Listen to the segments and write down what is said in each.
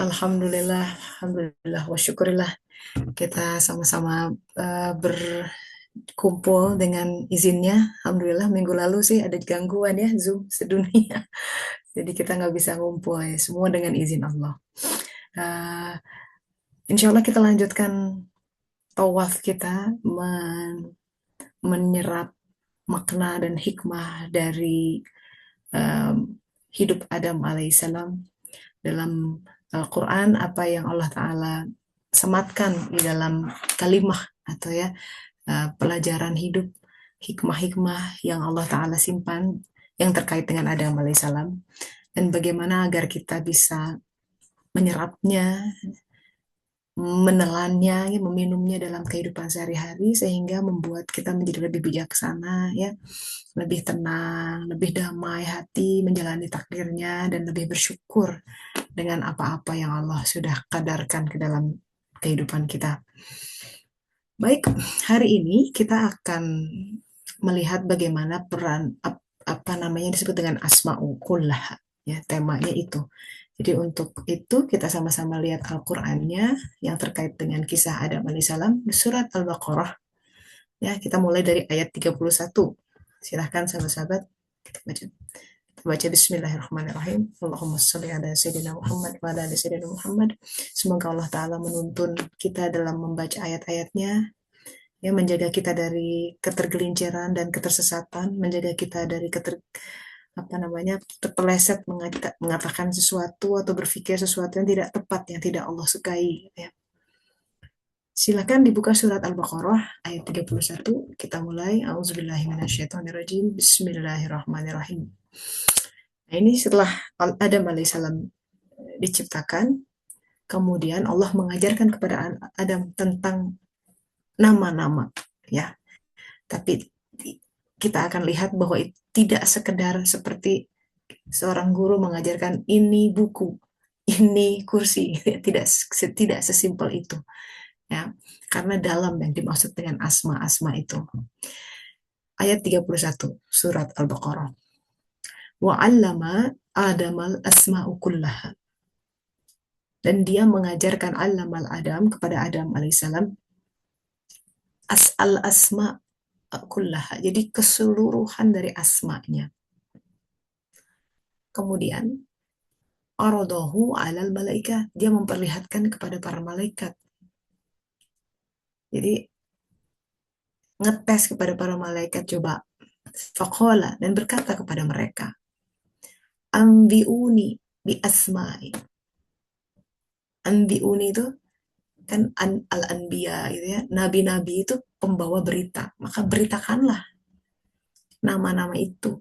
Alhamdulillah, alhamdulillah, wa syukurillah. Kita sama-sama berkumpul dengan izinnya. Alhamdulillah, minggu lalu sih ada gangguan ya, Zoom sedunia. Jadi kita nggak bisa ngumpul ya, semua dengan izin Allah. Eh, Insya Allah kita lanjutkan tawaf kita menyerap makna dan hikmah dari em, hidup Adam alaihissalam dalam Al-Quran, apa yang Allah Ta'ala sematkan di dalam kalimah atau ya pelajaran hidup, hikmah-hikmah yang Allah Ta'ala simpan yang terkait dengan Adam alaihissalam, dan bagaimana agar kita bisa menyerapnya, menelannya, ya, meminumnya dalam kehidupan sehari-hari sehingga membuat kita menjadi lebih bijaksana, ya, lebih tenang, lebih damai hati menjalani takdirnya dan lebih bersyukur dengan apa-apa yang Allah sudah kadarkan ke dalam kehidupan kita. Baik, hari ini kita akan melihat bagaimana peran apa namanya disebut dengan asma'ul kullah, ya, temanya itu. Jadi untuk itu kita sama-sama lihat Al-Qur'annya yang terkait dengan kisah Adam alaihissalam di surat Al-Baqarah. Ya, kita mulai dari ayat 31. Silahkan sahabat-sahabat kita baca. Baca Bismillahirrahmanirrahim. Allahumma salli ala Sayyidina Muhammad wa ala ali Sayyidina Muhammad. Semoga Allah Ta'ala menuntun kita dalam membaca ayat-ayatnya, ya, menjaga kita dari ketergelinciran dan ketersesatan, menjaga kita dari apa namanya terpeleset mengatakan sesuatu atau berpikir sesuatu yang tidak tepat, yang tidak Allah sukai, ya. Silakan dibuka surat Al-Baqarah ayat 31. Kita mulai. Auzubillahiminasyaitonirrajim. Bismillahirrahmanirrahim. Nah, ini setelah Adam alaihissalam diciptakan, kemudian Allah mengajarkan kepada Adam tentang nama-nama, ya. Tapi kita akan lihat bahwa tidak sekedar seperti seorang guru mengajarkan ini buku, ini kursi, tidak tidak sesimpel itu, ya. Karena dalam yang dimaksud dengan asma-asma itu. Ayat 31 surat Al-Baqarah. Wa 'allama Adamal asma'u kullaha. Dan dia mengajarkan allamal Adam kepada Adam alaihissalam al-asma kullaha. Jadi keseluruhan dari asmanya. Kemudian aradahu alal malaikah. Dia memperlihatkan kepada para malaikat. Jadi ngetes kepada para malaikat, coba. Faqala, dan berkata kepada mereka, ambiuni bi asma'i. Ambiuni itu kan al-anbiya gitu ya. Nabi-nabi itu pembawa berita. Maka beritakanlah nama-nama itu.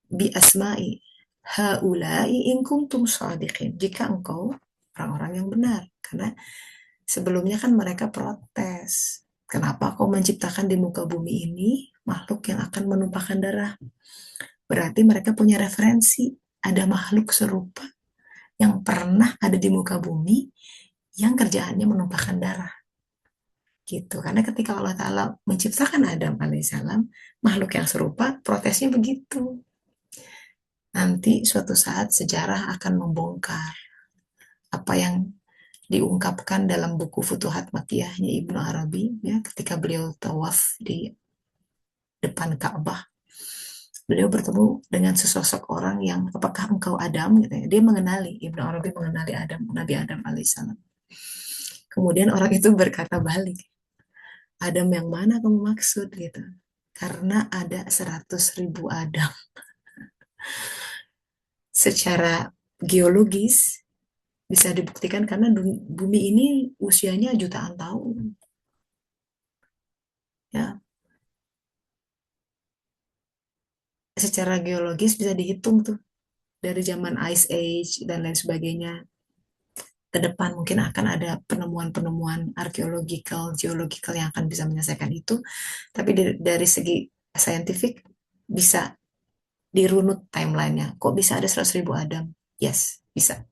Bi asma'i haulai in kuntum shadiqin. Jika engkau orang-orang yang benar. Karena sebelumnya kan mereka protes. Kenapa kau menciptakan di muka bumi ini makhluk yang akan menumpahkan darah? Berarti mereka punya referensi. Ada makhluk serupa yang pernah ada di muka bumi yang kerjaannya menumpahkan darah. Gitu. Karena ketika Allah Ta'ala menciptakan Adam alaihissalam, makhluk yang serupa, protesnya begitu. Nanti suatu saat sejarah akan membongkar apa yang diungkapkan dalam buku Futuhat Makkiyahnya Ibnu Arabi, ya, ketika beliau tawaf di depan Ka'bah. Beliau bertemu dengan sesosok orang yang, apakah engkau Adam, gitu ya. Dia mengenali, Ibnu Arabi mengenali Adam, Nabi Adam alaihissalam. Kemudian orang itu berkata balik, Adam yang mana kamu maksud, gitu. Karena ada 100.000 Adam. Secara geologis bisa dibuktikan karena bumi ini usianya jutaan tahun, ya. Secara geologis bisa dihitung tuh dari zaman Ice Age dan lain sebagainya. Ke depan mungkin akan ada penemuan-penemuan arkeologikal, geologikal yang akan bisa menyelesaikan itu. Tapi dari segi saintifik bisa dirunut timelinenya. Kok bisa ada 100.000 Adam? Yes, bisa.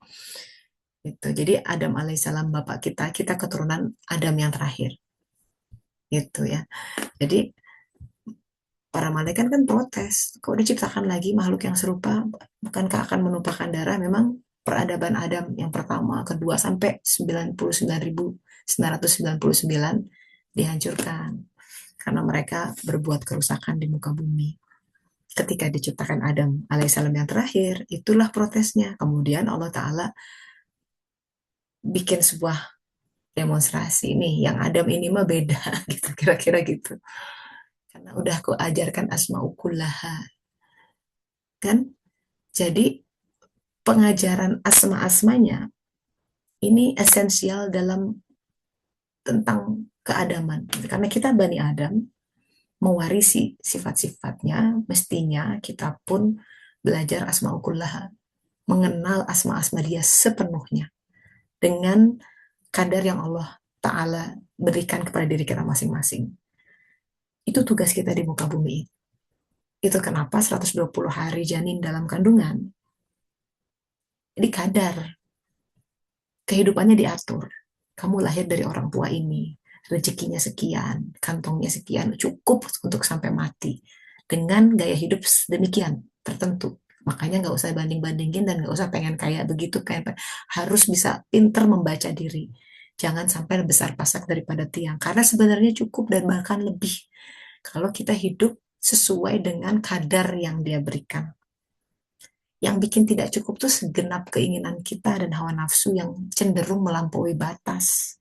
Gitu. Jadi Adam alaihissalam bapak kita, kita keturunan Adam yang terakhir. Gitu ya. Jadi para malaikat kan protes. Kok diciptakan lagi makhluk yang serupa? Bukankah akan menumpahkan darah? Memang peradaban Adam yang pertama, kedua sampai 99.999 dihancurkan karena mereka berbuat kerusakan di muka bumi. Ketika diciptakan Adam alaihissalam yang terakhir, itulah protesnya. Kemudian Allah Ta'ala bikin sebuah demonstrasi nih, yang Adam ini mah beda gitu, kira-kira gitu. Karena udah aku ajarkan asma'ukullaha, kan? Jadi pengajaran asma-asmanya ini esensial dalam tentang keadaman. Karena kita Bani Adam mewarisi sifat-sifatnya, mestinya kita pun belajar asma'ukullaha, mengenal asma-asma dia sepenuhnya dengan kadar yang Allah Ta'ala berikan kepada diri kita masing-masing. Itu tugas kita di muka bumi. Itu kenapa 120 hari janin dalam kandungan, jadi kadar kehidupannya diatur. Kamu lahir dari orang tua ini, rezekinya sekian, kantongnya sekian, cukup untuk sampai mati. Dengan gaya hidup demikian, tertentu. Makanya nggak usah banding-bandingin dan nggak usah pengen kayak begitu, kayak harus bisa pinter membaca diri. Jangan sampai besar pasak daripada tiang, karena sebenarnya cukup dan bahkan lebih kalau kita hidup sesuai dengan kadar yang dia berikan. Yang bikin tidak cukup tuh segenap keinginan kita dan hawa nafsu yang cenderung melampaui batas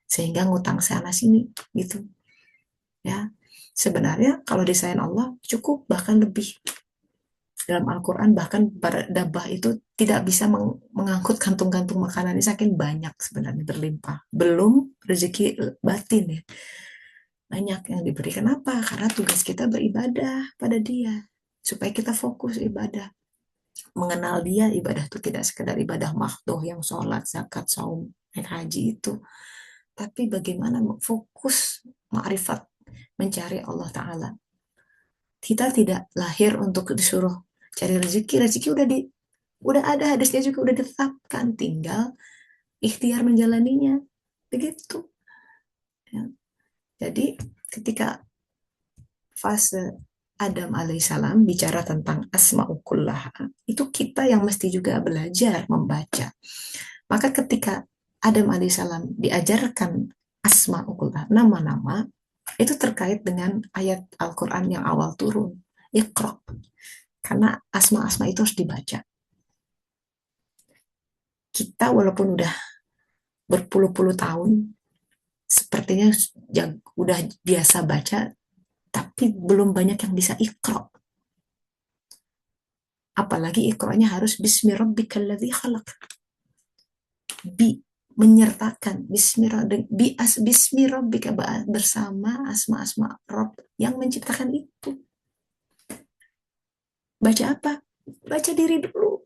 sehingga ngutang sana sini gitu ya. Sebenarnya kalau desain Allah cukup bahkan lebih. Dalam Al-Quran bahkan para dabah itu tidak bisa mengangkut kantung-kantung makanan ini, saking banyak sebenarnya, berlimpah. Belum rezeki batin ya, banyak yang diberi. Kenapa? Karena tugas kita beribadah pada dia supaya kita fokus ibadah. Mengenal dia, ibadah itu tidak sekedar ibadah makhdhah yang sholat, zakat, saum, naik haji itu, tapi bagaimana fokus ma'rifat, mencari Allah Ta'ala. Kita tidak lahir untuk disuruh cari rezeki, rezeki udah ada, hadisnya juga udah ditetapkan, tinggal ikhtiar menjalaninya, begitu ya. Jadi ketika fase Adam alaihissalam bicara tentang asma'ukullah, itu kita yang mesti juga belajar membaca. Maka ketika Adam alaihissalam diajarkan asma'ukullah, nama-nama, itu terkait dengan ayat Al-Quran yang awal turun, Iqra. Karena asma-asma itu harus dibaca. Kita walaupun udah berpuluh-puluh tahun, sepertinya udah biasa baca, tapi belum banyak yang bisa Iqra. Apalagi Iqra'nya harus Bismi Rabbikal khalaq. Menyertakan Bismi Rabbika, bersama asma-asma Rabb yang menciptakan itu. Baca apa? Baca diri dulu.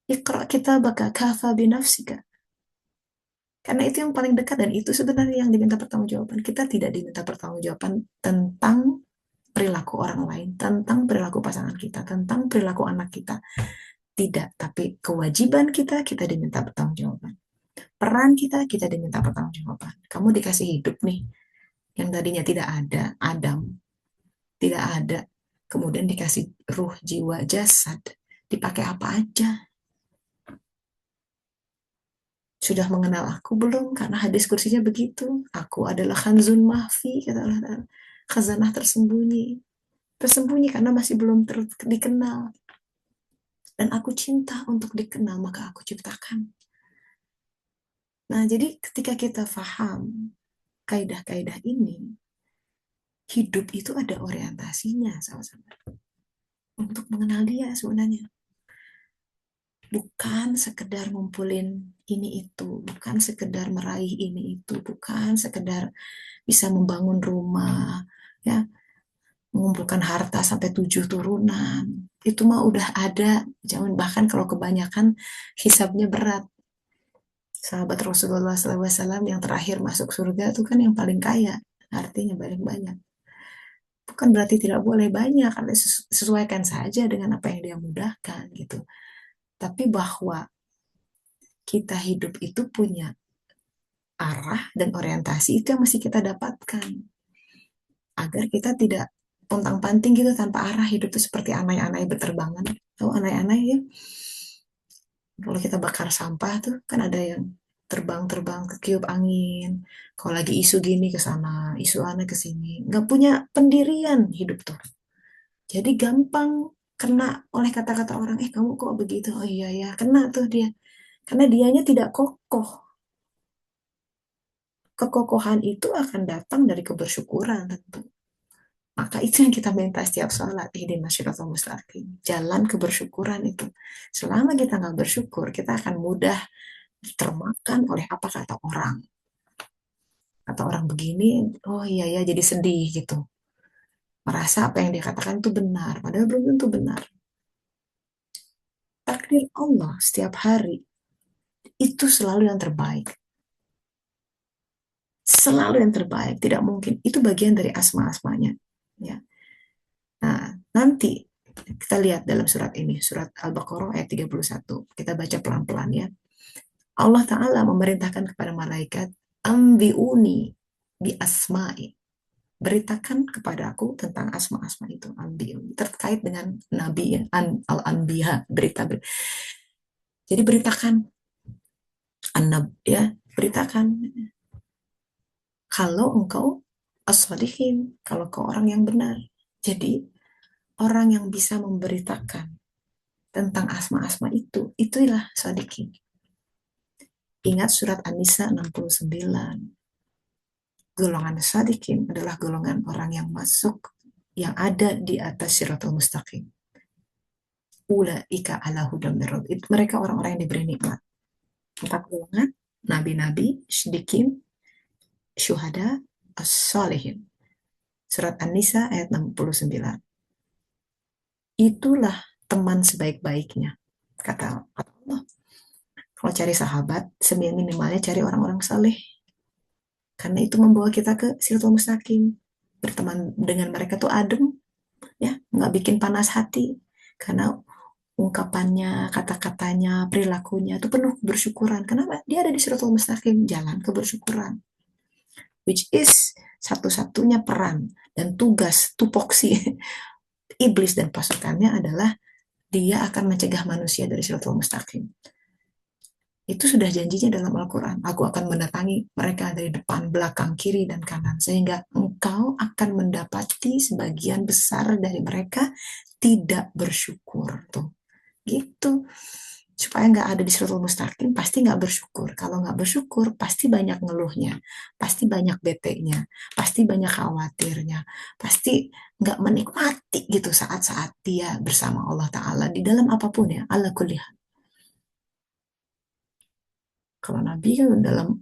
Iqra kitabaka kafa binafsika. Karena itu yang paling dekat dan itu sebenarnya yang diminta pertanggungjawaban. Kita tidak diminta pertanggungjawaban tentang perilaku orang lain, tentang perilaku pasangan kita, tentang perilaku anak kita. Tidak, tapi kewajiban kita, kita diminta pertanggungjawaban. Peran kita, kita diminta pertanggungjawaban. Kamu dikasih hidup nih, yang tadinya tidak ada, Adam, tidak ada. Kemudian dikasih ruh, jiwa, jasad. Dipakai apa aja? Sudah mengenal aku belum? Karena hadis kursinya begitu. Aku adalah khanzun mahfi, kata Allah Ta'ala. Khazanah tersembunyi. Tersembunyi karena masih belum dikenal. Dan aku cinta untuk dikenal, maka aku ciptakan. Nah, jadi ketika kita paham kaidah-kaidah ini, hidup itu ada orientasinya sama-sama. Untuk mengenal dia sebenarnya. Bukan sekedar ngumpulin ini itu, bukan sekedar meraih ini itu, bukan sekedar bisa membangun rumah, ya, mengumpulkan harta sampai 7 turunan. Itu mah udah ada, jangan, bahkan kalau kebanyakan hisabnya berat. Sahabat Rasulullah SAW yang terakhir masuk surga itu kan yang paling kaya, artinya paling banyak. Bukan berarti tidak boleh banyak, karena sesuaikan saja dengan apa yang dia mudahkan gitu. Tapi bahwa kita hidup itu punya arah dan orientasi, itu yang mesti kita dapatkan. Agar kita tidak pontang-panting gitu tanpa arah. Hidup itu seperti anai-anai berterbangan. Tahu anai-anai ya? Kalau kita bakar sampah tuh kan ada yang terbang-terbang ketiup angin. Kalau lagi isu gini ke sana, isu aneh ke sini. Nggak punya pendirian hidup tuh. Jadi gampang kena oleh kata-kata orang, kamu kok begitu? Oh iya ya, kena tuh dia. Karena dianya tidak kokoh. Kekokohan itu akan datang dari kebersyukuran tentu. Maka itu yang kita minta setiap sholat. Ihdinas siratal mustaqim. Jalan kebersyukuran itu. Selama kita nggak bersyukur, kita akan mudah termakan oleh apa kata orang. Kata orang begini, oh iya ya, jadi sedih gitu. Merasa apa yang dia katakan itu benar, padahal belum tentu benar. Takdir Allah setiap hari itu selalu yang terbaik. Selalu yang terbaik, tidak mungkin. Itu bagian dari asma-asmanya. Ya. Nah, nanti kita lihat dalam surat ini, surat Al-Baqarah ayat 31. Kita baca pelan-pelan ya. Allah Ta'ala memerintahkan kepada malaikat, ambiuni bi asma'i. Beritakan kepadaku tentang asma-asma itu, ambiuni. Terkait dengan Nabi ya, al-anbiya, berita. Jadi beritakan, ya, beritakan kalau engkau as-sadiqin, kalau kau orang yang benar. Jadi orang yang bisa memberitakan tentang asma-asma itu, itulah sadiqin. Ingat surat An-Nisa 69. Golongan sadiqin adalah golongan orang yang masuk, yang ada di atas Siratul Mustaqim. Ulaika ala hudam mir rabbihim. Mereka orang-orang yang diberi nikmat. Empat golongan, nabi-nabi, siddiqin, syuhada, as-salihin. Surat An-Nisa ayat 69. Itulah teman sebaik-baiknya. Kata Allah. Kalau cari sahabat, seminimalnya cari orang-orang saleh. Karena itu membawa kita ke Siratul Mustaqim. Berteman dengan mereka tuh adem, ya, nggak bikin panas hati. Karena ungkapannya, kata-katanya, perilakunya itu penuh bersyukuran. Kenapa? Dia ada di Siratul Mustaqim, jalan kebersyukuran. Which is satu-satunya peran dan tugas tupoksi iblis dan pasukannya adalah dia akan mencegah manusia dari Siratul Mustaqim. Itu sudah janjinya dalam Al-Quran. Aku akan mendatangi mereka dari depan, belakang, kiri, dan kanan. Sehingga engkau akan mendapati sebagian besar dari mereka tidak bersyukur. Tuh, gitu. Supaya nggak ada di Siratul Mustaqim, pasti nggak bersyukur. Kalau nggak bersyukur, pasti banyak ngeluhnya. Pasti banyak bete-nya. Pasti banyak khawatirnya. Pasti nggak menikmati gitu saat-saat dia bersama Allah Ta'ala. Di dalam apapun ya, ala kulli. Kalau Nabi kan dalam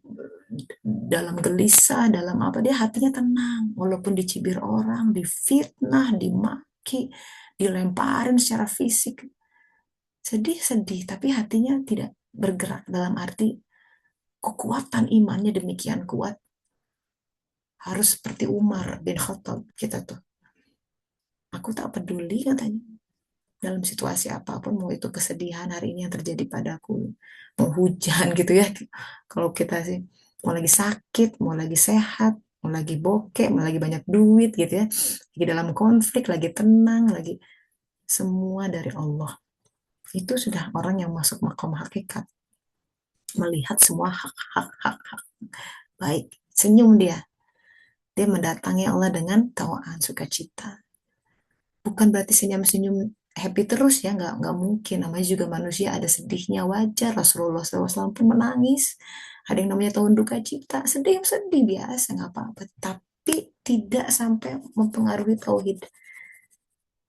dalam gelisah, dalam apa, dia hatinya tenang, walaupun dicibir orang, difitnah, dimaki, dilemparin secara fisik, sedih-sedih, tapi hatinya tidak bergerak, dalam arti kekuatan imannya demikian kuat, harus seperti Umar bin Khattab kita tuh. Aku tak peduli katanya, dalam situasi apapun, mau itu kesedihan hari ini yang terjadi padaku, mau hujan gitu ya, kalau kita sih mau lagi sakit, mau lagi sehat, mau lagi bokeh, mau lagi banyak duit gitu ya, lagi dalam konflik, lagi tenang, lagi, semua dari Allah. Itu sudah orang yang masuk makom hakikat, melihat semua hak baik, senyum dia mendatangi Allah dengan tawaan sukacita. Bukan berarti senyum-senyum happy terus ya, nggak mungkin, namanya juga manusia, ada sedihnya, wajar. Rasulullah SAW pun menangis, ada yang namanya tahun duka cipta, sedih biasa, nggak apa-apa, tapi tidak sampai mempengaruhi tauhid,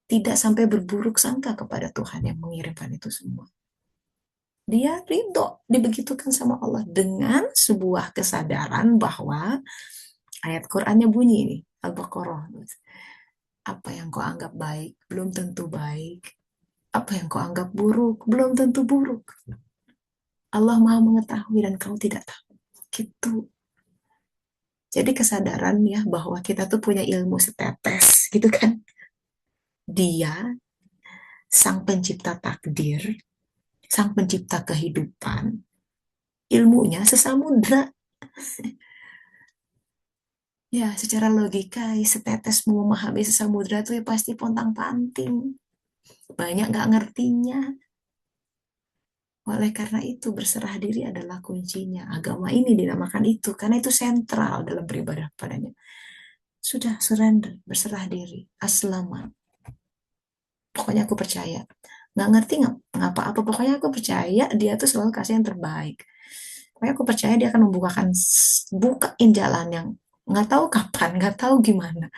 tidak sampai berburuk sangka kepada Tuhan yang mengirimkan itu semua. Dia ridho dibegitukan sama Allah dengan sebuah kesadaran bahwa ayat Qurannya bunyi ini, Al-Baqarah, apa yang kau anggap baik belum tentu baik, apa yang kau anggap buruk belum tentu buruk. Allah Maha mengetahui dan kau tidak tahu. Gitu. Jadi kesadaran ya bahwa kita tuh punya ilmu setetes gitu kan. Dia sang pencipta takdir, sang pencipta kehidupan, ilmunya sesamudra. Ya, secara logika, setetes mau memahami sesamudra tuh ya pasti pontang-panting. Banyak nggak ngertinya. Oleh karena itu, berserah diri adalah kuncinya. Agama ini dinamakan itu, karena itu sentral dalam beribadah padanya. Sudah surrender, berserah diri, aslama. Pokoknya aku percaya. Nggak ngerti nggak ngapa apa, pokoknya aku percaya dia tuh selalu kasih yang terbaik. Pokoknya aku percaya dia akan bukain jalan yang nggak tahu kapan, nggak tahu gimana.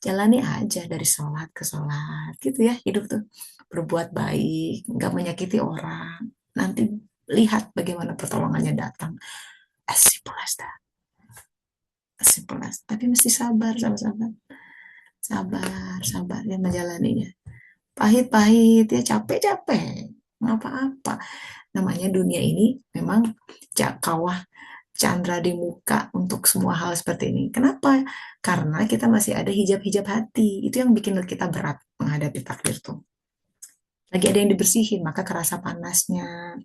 Jalani aja dari sholat ke sholat, gitu ya hidup tuh. Berbuat baik, nggak menyakiti orang. Nanti lihat bagaimana pertolongannya datang. As simple as that. As simple as. Tapi mesti sabar, sama-sama. Sabar, sabar ya menjalaninya. Pahit-pahit ya, capek-capek. Nggak apa-apa. Namanya dunia ini memang kawah candra di muka untuk semua hal seperti ini. Kenapa? Karena kita masih ada hijab-hijab hati. Itu yang bikin kita berat menghadapi takdir tuh. Lagi ada yang dibersihin, maka kerasa panasnya.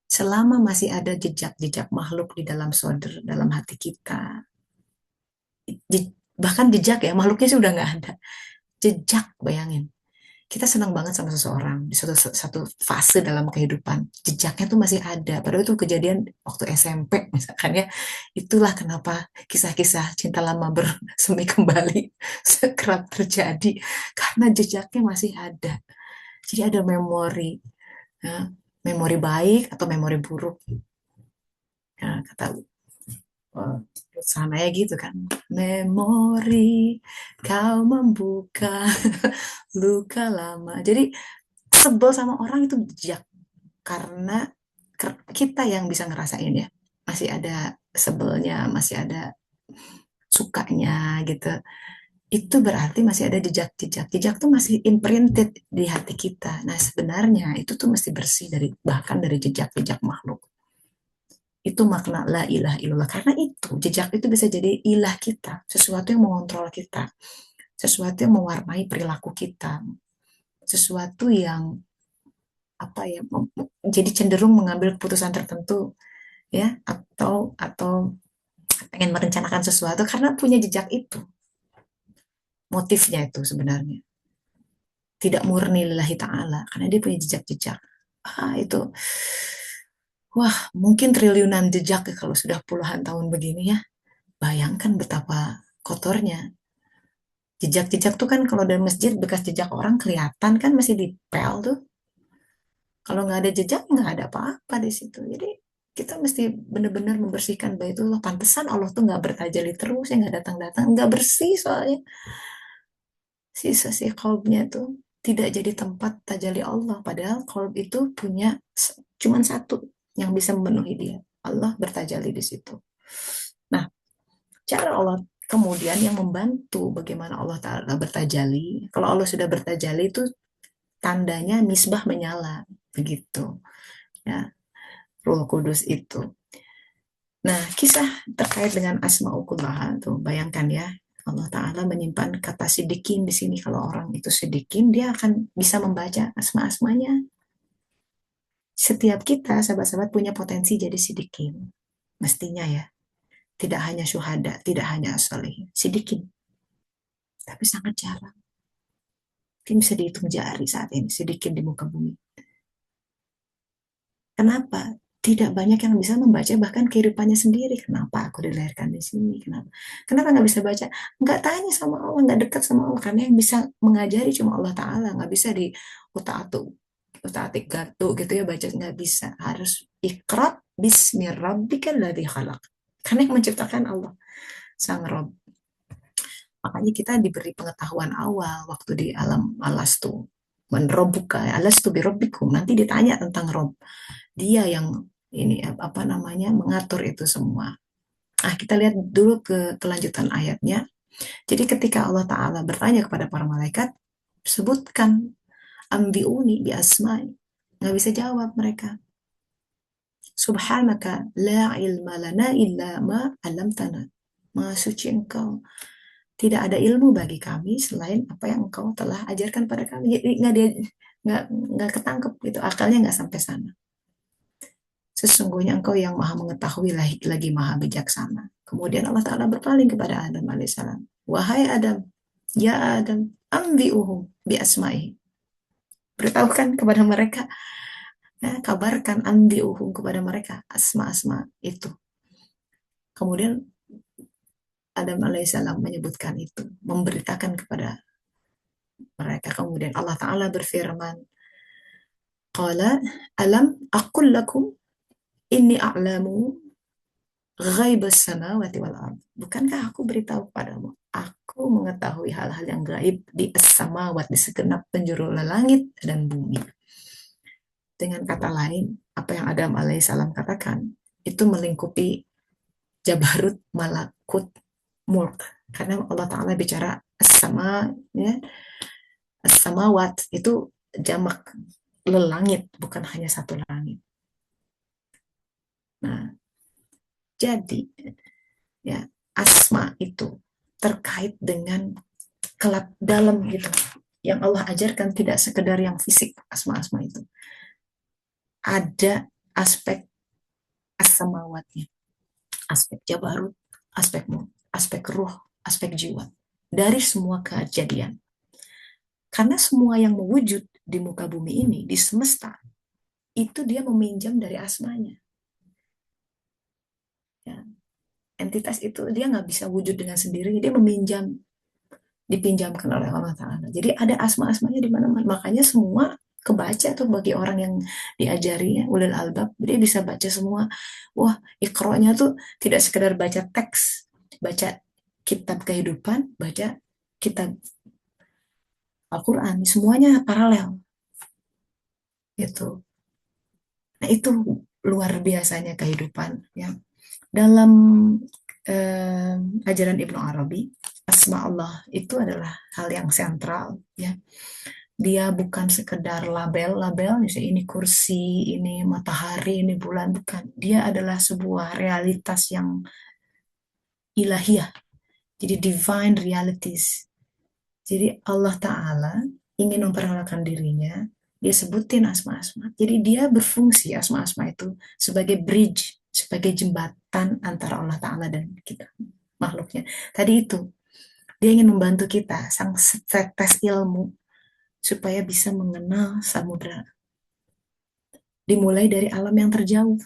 Selama masih ada jejak-jejak makhluk di dalam soder, dalam hati kita. Bahkan jejak ya, makhluknya sih udah nggak ada. Jejak, bayangin. Kita senang banget sama seseorang di satu fase dalam kehidupan. Jejaknya tuh masih ada. Padahal itu kejadian waktu SMP misalkan ya. Itulah kenapa kisah-kisah cinta lama bersemi kembali sekerap terjadi. Karena jejaknya masih ada. Jadi ada memori. Ya, memori baik atau memori buruk. Ya, kata sana ya gitu kan. Memori kau membuka luka lama. Jadi sebel sama orang itu bijak karena kita yang bisa ngerasain ya, masih ada sebelnya, masih ada sukanya gitu. Itu berarti masih ada jejak-jejak. Jejak tuh masih imprinted di hati kita. Nah, sebenarnya itu tuh mesti bersih dari bahkan dari jejak-jejak makhluk. Itu makna la ilaha illallah. Karena itu jejak itu bisa jadi ilah kita, sesuatu yang mengontrol kita, sesuatu yang mewarnai perilaku kita, sesuatu yang apa ya, jadi cenderung mengambil keputusan tertentu ya, atau pengen merencanakan sesuatu karena punya jejak itu. Motifnya itu sebenarnya tidak murni lillahi ta'ala karena dia punya jejak-jejak. Itu wah, mungkin triliunan jejak ya kalau sudah puluhan tahun begini ya. Bayangkan betapa kotornya. Jejak-jejak tuh kan kalau dari masjid bekas jejak orang kelihatan kan masih dipel tuh. Kalau nggak ada jejak nggak ada apa-apa di situ. Jadi kita mesti benar-benar membersihkan Baitullah. Pantesan Allah tuh nggak bertajali terus, ya nggak datang-datang, nggak bersih soalnya sisa kolbnya tuh tidak jadi tempat tajali Allah. Padahal kolb itu punya cuman satu yang bisa memenuhi dia. Allah bertajali di situ. Nah, cara Allah kemudian yang membantu bagaimana Allah Ta'ala bertajali. Kalau Allah sudah bertajali itu tandanya misbah menyala. Begitu. Ya, Ruh Kudus itu. Nah, kisah terkait dengan Asma'ukullah tuh, bayangkan ya, Allah Ta'ala menyimpan kata sidikin di sini. Kalau orang itu sidikin, dia akan bisa membaca asma-asmanya. Setiap kita, sahabat-sahabat, punya potensi jadi sidikin. Mestinya ya. Tidak hanya syuhada, tidak hanya as-solihin. Sidikin. Tapi sangat jarang. Mungkin bisa dihitung jari saat ini, sidikin di muka bumi. Kenapa? Tidak banyak yang bisa membaca bahkan kehidupannya sendiri. Kenapa aku dilahirkan di sini? Kenapa? Kenapa nggak bisa baca? Nggak tanya sama Allah, nggak dekat sama Allah. Karena yang bisa mengajari cuma Allah Ta'ala. Nggak bisa di utak-atik, utak-atik gatu gitu ya baca. Nggak bisa. Harus ikra bismi rabbikal ladzi khalaq. Karena yang menciptakan Allah, Sang Rob. Makanya kita diberi pengetahuan awal waktu di alam alastu. Menrobuka, alastu birobbikum. Nanti ditanya tentang Rob. Dia yang ini apa namanya mengatur itu semua. Kita lihat dulu ke kelanjutan ayatnya. Jadi ketika Allah Ta'ala bertanya kepada para malaikat, sebutkan ambiuni bi asma'i. Nggak bisa jawab mereka. Subhanaka la ilma lana illa ma alamtana. Maha suci engkau. Tidak ada ilmu bagi kami selain apa yang engkau telah ajarkan pada kami. Jadi nggak ketangkep gitu. Akalnya nggak sampai sana. Sesungguhnya engkau yang maha mengetahui lagi maha bijaksana. Kemudian Allah Ta'ala berpaling kepada Adam alaihissalam. Wahai Adam, ya Adam, ambi'uhum bi asma'i. Beritahukan kepada mereka Ya, kabarkan anbiuhum kepada mereka asma-asma itu. Kemudian Adam alaihissalam menyebutkan itu, memberitakan kepada mereka. Kemudian Allah Ta'ala berfirman, Qala alam aqul lakum inni a'lamu ghaibas samawati wal ard. Bukankah aku beritahu padamu, aku mengetahui hal-hal yang gaib di as-samawat, di segenap penjuru langit dan bumi. Dengan kata lain, apa yang Adam alaihissalam katakan itu melingkupi Jabarut, Malakut, Mulk. Karena Allah Ta'ala bicara sama, ya, samawat itu jamak lelangit, bukan hanya satu langit. Nah, jadi ya asma itu terkait dengan kelak dalam gitu. Yang Allah ajarkan tidak sekedar yang fisik asma-asma itu. Ada aspek as-samawatnya, aspek jabarut, aspek mulk, aspek ruh, aspek jiwa dari semua kejadian. Karena semua yang mewujud di muka bumi ini, di semesta, itu dia meminjam dari asmanya. Ya. Entitas itu dia nggak bisa wujud dengan sendirinya, dia meminjam, dipinjamkan oleh Allah Ta'ala. Jadi ada asma-asmanya di mana-mana. Makanya semua kebaca tuh bagi orang yang diajari ya, ulil albab, dia bisa baca semua. Wah, ikronya tuh tidak sekedar baca teks, baca kitab kehidupan, baca kitab Al-Quran, semuanya paralel gitu. Nah, itu luar biasanya kehidupan ya. Dalam eh, ajaran Ibnu Arabi, asma Allah itu adalah hal yang sentral ya. Dia bukan sekedar label-label, misalnya ini kursi, ini matahari, ini bulan, bukan. Dia adalah sebuah realitas yang ilahiyah. Jadi divine realities. Jadi Allah Ta'ala ingin memperkenalkan dirinya, dia sebutin asma-asma. Jadi dia berfungsi asma-asma itu sebagai bridge, sebagai jembatan antara Allah Ta'ala dan kita, makhluknya. Tadi itu, dia ingin membantu kita, sang setetes ilmu, supaya bisa mengenal samudra. Dimulai dari alam yang terjauh.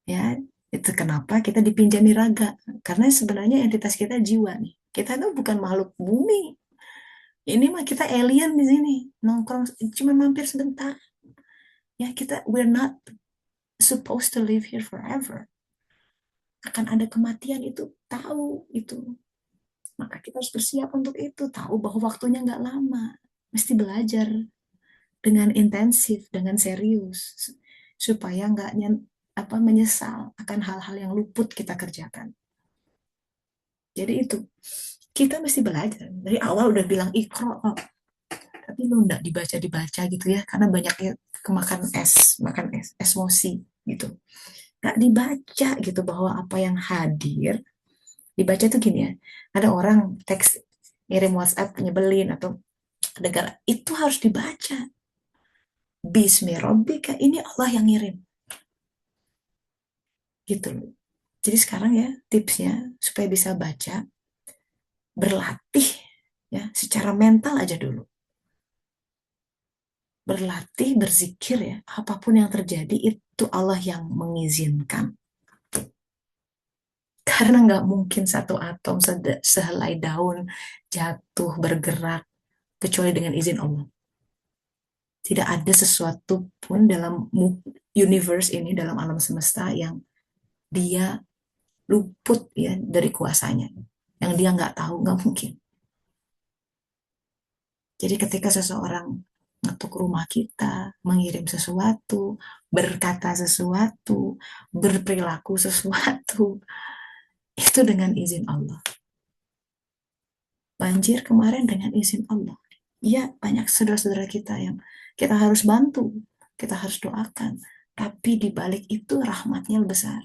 Ya, itu kenapa kita dipinjami raga. Karena sebenarnya entitas kita jiwa nih. Kita tuh bukan makhluk bumi. Ini mah kita alien di sini, nongkrong cuma mampir sebentar. Ya kita we're not supposed to live here forever. Akan ada kematian itu tahu itu. Maka kita harus bersiap untuk itu. Tahu bahwa waktunya nggak lama. Mesti belajar dengan intensif, dengan serius, supaya nggak menyesal akan hal-hal yang luput kita kerjakan. Jadi itu kita mesti belajar. Dari awal udah bilang ikro, oh, tapi lu nggak dibaca gitu ya, karena banyaknya kemakan makan emosi gitu, nggak dibaca gitu bahwa apa yang hadir dibaca tuh gini ya, ada orang teks ngirim WhatsApp nyebelin atau dengar itu harus dibaca, Bismi Rabbika, ini Allah yang ngirim gitu loh. Jadi sekarang ya tipsnya supaya bisa baca, berlatih ya secara mental aja dulu, berlatih berzikir ya, apapun yang terjadi itu Allah yang mengizinkan. Karena nggak mungkin satu atom sehelai daun jatuh bergerak kecuali dengan izin Allah. Tidak ada sesuatu pun dalam universe ini, dalam alam semesta yang dia luput ya dari kuasanya. Yang dia nggak tahu, nggak mungkin. Jadi ketika seseorang ngetuk rumah kita, mengirim sesuatu, berkata sesuatu, berperilaku sesuatu, itu dengan izin Allah. Banjir kemarin dengan izin Allah. Iya, banyak saudara-saudara kita yang kita harus bantu, kita harus doakan. Tapi di balik itu rahmatnya besar.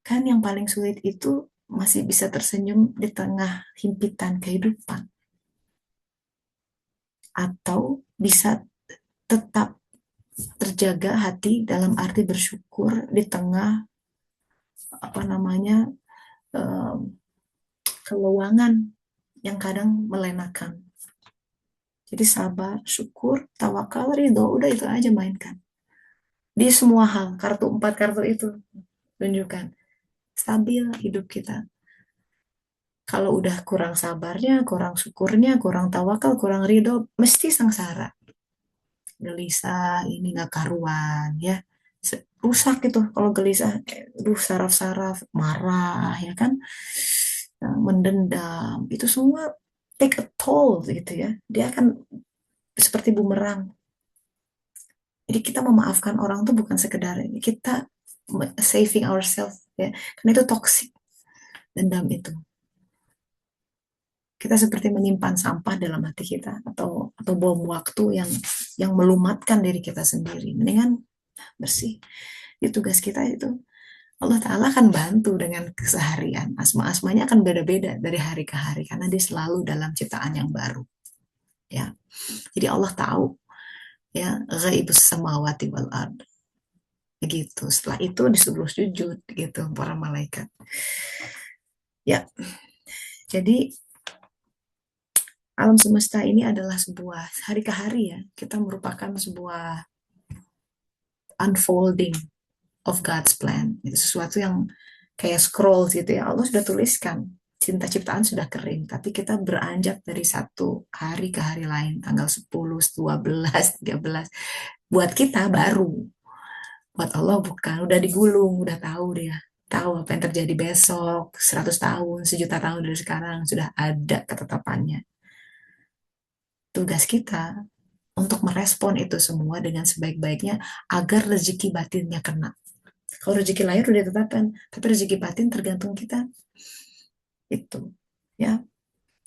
Kan yang paling sulit itu masih bisa tersenyum di tengah himpitan kehidupan. Atau bisa tetap terjaga hati dalam arti bersyukur di tengah apa namanya um, keluangan yang kadang melenakan. Jadi sabar, syukur, tawakal, ridho, udah itu aja mainkan. Di semua hal, empat kartu itu tunjukkan. Stabil hidup kita. Kalau udah kurang sabarnya, kurang syukurnya, kurang tawakal, kurang ridho, mesti sengsara. Gelisah, ini nggak karuan, ya. Rusak itu kalau gelisah, saraf-saraf, marah, ya kan. Mendendam, itu semua take a toll gitu ya. Dia akan seperti bumerang. Jadi kita memaafkan orang tuh bukan sekedar ini, kita saving ourselves ya. Karena itu toxic dendam itu. Kita seperti menyimpan sampah dalam hati kita atau bom waktu yang melumatkan diri kita sendiri. Mendingan bersih. Itu tugas kita itu. Allah Ta'ala akan bantu dengan keseharian. Asma-asmanya akan beda-beda dari hari ke hari karena dia selalu dalam ciptaan yang baru. Ya, jadi Allah tahu ya ghaibus samawati wal ard gitu. Setelah itu disuruh sujud gitu para malaikat. Ya, jadi alam semesta ini adalah sebuah hari ke hari ya. Kita merupakan sebuah unfolding of God's plan. Itu sesuatu yang kayak scroll gitu ya. Allah sudah tuliskan. Cinta ciptaan sudah kering, tapi kita beranjak dari satu hari ke hari lain, tanggal 10, 12, 13. Buat kita baru, buat Allah bukan. Udah digulung, udah tahu dia. Tahu apa yang terjadi besok, 100 tahun, sejuta tahun dari sekarang, sudah ada ketetapannya. Tugas kita untuk merespon itu semua dengan sebaik-baiknya agar rezeki batinnya kena. Kalau rezeki lahir udah ditetapkan, tapi rezeki batin tergantung kita itu, ya.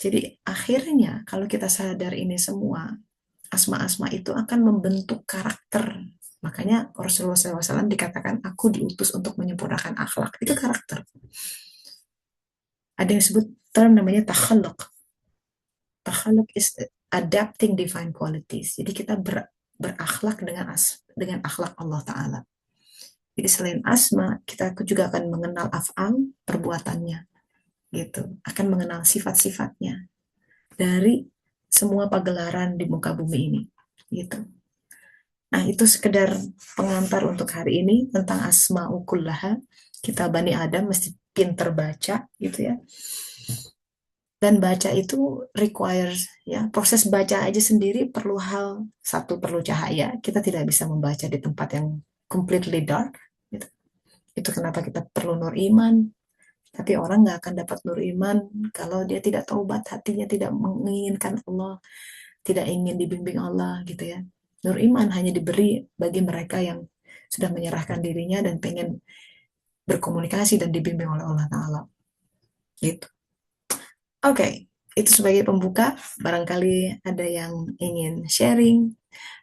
Jadi akhirnya kalau kita sadar ini semua, asma-asma itu akan membentuk karakter. Makanya Rasulullah SAW dikatakan, aku diutus untuk menyempurnakan akhlak. Itu karakter. Ada yang disebut term namanya takhaluk. Takhaluk is adapting divine qualities. Jadi kita berakhlak dengan akhlak Allah Ta'ala. Jadi selain asma, kita juga akan mengenal af'al, perbuatannya. Gitu. Akan mengenal sifat-sifatnya dari semua pagelaran di muka bumi ini. Gitu. Nah, itu sekedar pengantar untuk hari ini tentang asma'u kullaha. Kita Bani Adam mesti pinter baca gitu ya. Dan baca itu requires ya, proses baca aja sendiri perlu satu, perlu cahaya. Kita tidak bisa membaca di tempat yang completely dark gitu. Itu kenapa kita perlu nur iman. Tapi orang nggak akan dapat nur iman kalau dia tidak taubat, hatinya tidak menginginkan Allah, tidak ingin dibimbing Allah gitu ya. Nur iman hanya diberi bagi mereka yang sudah menyerahkan dirinya dan pengen berkomunikasi dan dibimbing oleh Allah Ta'ala. Gitu. Oke, itu sebagai pembuka. Barangkali ada yang ingin sharing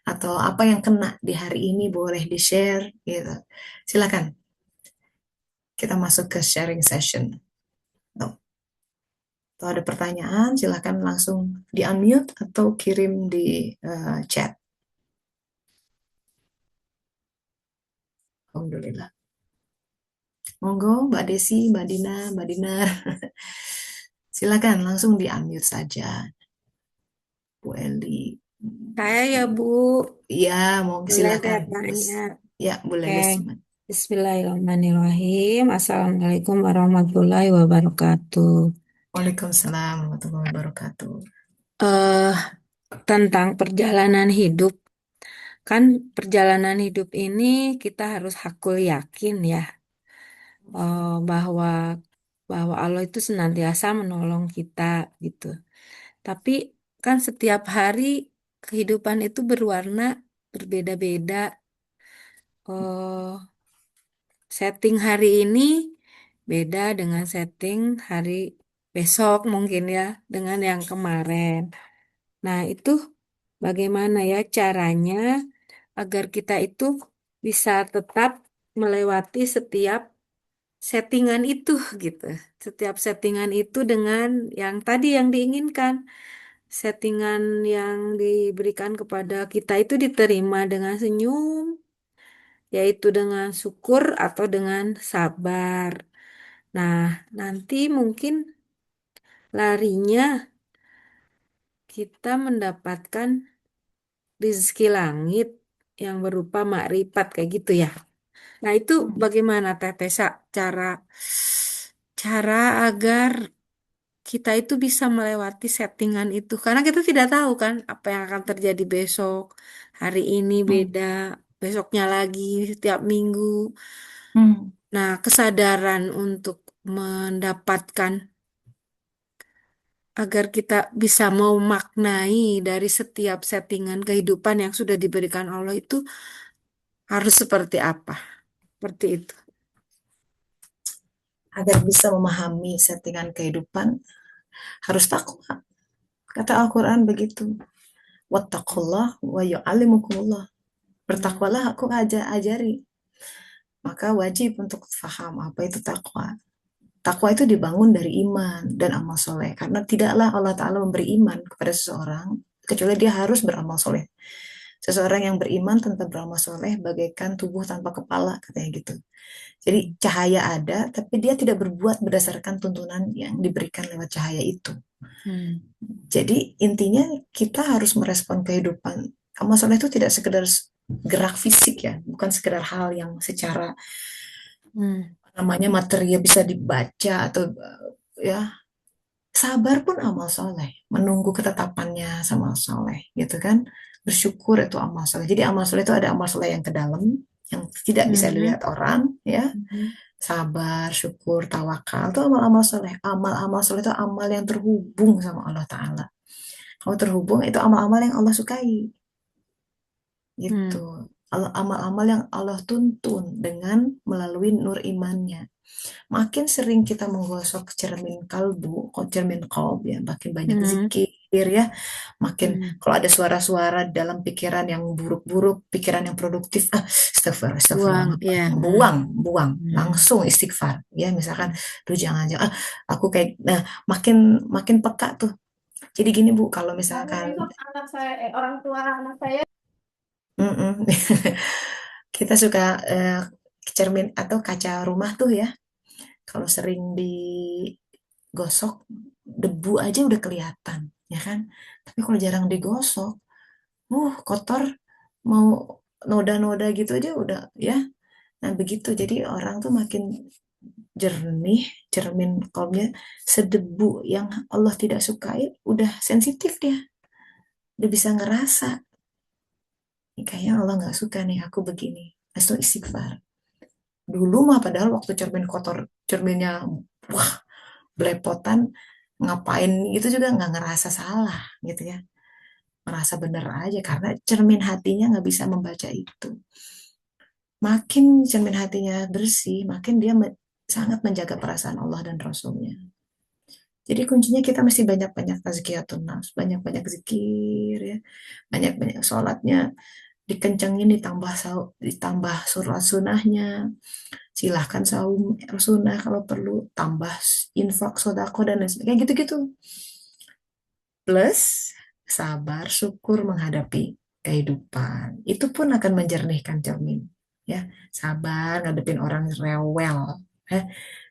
atau apa yang kena di hari ini boleh di-share gitu. Silakan. Kita masuk ke sharing session. Kalau ada pertanyaan, silakan langsung di-unmute atau kirim di chat. Alhamdulillah. Monggo, Mbak Desi, Mbak Dina, Mbak Dinar. Silakan langsung di-unmute saja, Bu Eli. Saya ya Bu, Iya, mau boleh silakan, saya Gus. tanya. Ya, boleh Oke, Gus. Bismillahirrahmanirrahim. Assalamualaikum warahmatullahi wabarakatuh. Waalaikumsalam warahmatullahi wabarakatuh. eh Tentang perjalanan hidup, kan perjalanan hidup ini kita harus hakul yakin ya, bahwa Allah itu senantiasa menolong kita gitu. Tapi kan setiap hari kehidupan itu berwarna berbeda-beda. eh Setting hari ini beda dengan setting hari besok mungkin ya, dengan yang kemarin. Nah, itu bagaimana ya caranya agar kita itu bisa tetap melewati setiap settingan itu gitu. Setiap settingan itu dengan yang tadi yang diinginkan. Settingan yang diberikan kepada kita itu diterima dengan senyum, yaitu dengan syukur atau dengan sabar. Nah, nanti mungkin larinya kita mendapatkan rezeki langit yang berupa makrifat kayak gitu ya. Nah, itu Hmm. bagaimana Teh Tesa cara cara agar kita itu bisa melewati settingan itu karena kita tidak tahu kan apa yang akan terjadi besok. Hari ini Hmm. beda, besoknya lagi setiap minggu. Hmm. Nah, kesadaran untuk mendapatkan agar kita bisa memaknai dari setiap settingan kehidupan yang sudah diberikan Allah itu harus seperti apa? Seperti itu. Agar bisa memahami settingan kehidupan harus takwa. Kata Al-Quran begitu. Wattaqullah wa yu'allimukumullah. Hmm. Bertakwalah aku ajari. Maka wajib untuk faham apa itu takwa. Takwa itu dibangun dari iman dan amal soleh. Karena tidaklah Allah Ta'ala memberi iman kepada seseorang kecuali dia harus beramal soleh. Seseorang yang beriman tanpa beramal soleh bagaikan tubuh tanpa kepala, katanya gitu. Jadi cahaya ada, tapi dia tidak berbuat berdasarkan tuntunan yang diberikan lewat cahaya itu. Hmm. Jadi intinya kita harus merespon kehidupan. Amal soleh itu tidak sekedar gerak fisik ya, bukan sekedar hal yang secara Hmm. namanya material bisa dibaca atau ya sabar pun amal soleh, menunggu ketetapannya sama soleh gitu kan, bersyukur itu amal soleh. Jadi amal soleh itu ada amal soleh yang ke dalam yang tidak bisa Hmm. dilihat orang ya, Hmm. sabar, syukur, tawakal itu amal-amal soleh. Amal-amal soleh itu amal yang terhubung sama Allah Ta'ala. Kalau terhubung itu amal-amal yang Allah sukai gitu. Hmm. Amal-amal yang Allah tuntun dengan melalui nur imannya. Makin sering kita menggosok cermin kalbu, cermin kalb ya, makin banyak Hmm. zikir ya, makin Hmm. kalau ada suara-suara dalam pikiran yang buruk-buruk, pikiran yang produktif, astagfirullah, astagfirullah, Buang, ya. Hmm. buang, buang, Hmm. langsung istighfar, ya misalkan, duh jangan jangan, aku kayak, nah makin makin peka tuh. Jadi gini Bu, kalau misalkan, Anak saya, orang tua anak saya. mm-mm. Kita suka cermin atau kaca rumah tuh ya, kalau sering digosok, debu aja udah kelihatan, ya kan? Tapi kalau jarang digosok, kotor, mau noda-noda gitu aja udah, ya. Nah, begitu. Jadi orang tuh makin jernih, cermin kolbnya sedebu yang Allah tidak sukai, udah sensitif dia, udah bisa ngerasa. Ini kayaknya Allah nggak suka nih aku begini. Langsung istighfar. Dulu mah padahal waktu cermin kotor, cerminnya wah belepotan, ngapain itu juga nggak ngerasa salah gitu ya, merasa bener aja karena cermin hatinya nggak bisa membaca itu. Makin cermin hatinya bersih, makin dia sangat menjaga perasaan Allah dan Rasulnya. Jadi kuncinya kita mesti banyak-banyak tazkiyatun nafs, banyak-banyak zikir ya, banyak-banyak sholatnya dikencengin, ditambah surat sunahnya, silahkan saum sunnah kalau perlu, tambah infak sodako dan lain sebagainya gitu-gitu. Plus sabar, syukur menghadapi kehidupan. Itu pun akan menjernihkan cermin. Ya, sabar ngadepin orang rewel. Eh,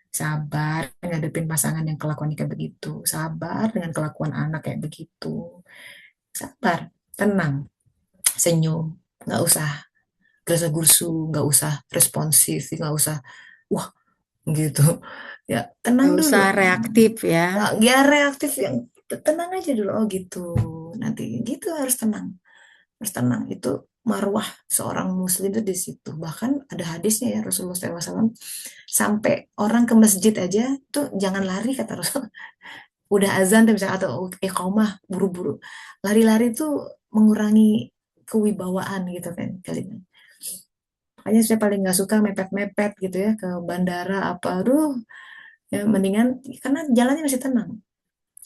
sabar ngadepin pasangan yang kelakuannya kayak begitu. Sabar dengan kelakuan anak kayak begitu. Sabar, tenang, senyum. Nggak usah gerasa-gersu, nggak usah responsif, nggak usah, wah gitu. Ya, tenang Gak dulu. usah reaktif ya. Ya reaktif yang tenang aja dulu. Oh gitu. Nanti gitu harus tenang. Harus tenang. Itu marwah seorang muslim itu di situ. Bahkan ada hadisnya ya Rasulullah SAW sampai orang ke masjid aja tuh jangan lari kata Rasul. Udah azan tuh misalnya atau iqamah buru-buru. Lari-lari tuh mengurangi kewibawaan gitu kan kalimat. Makanya saya paling nggak suka mepet-mepet gitu ya ke bandara apa. Aduh, ya mendingan karena jalannya masih tenang.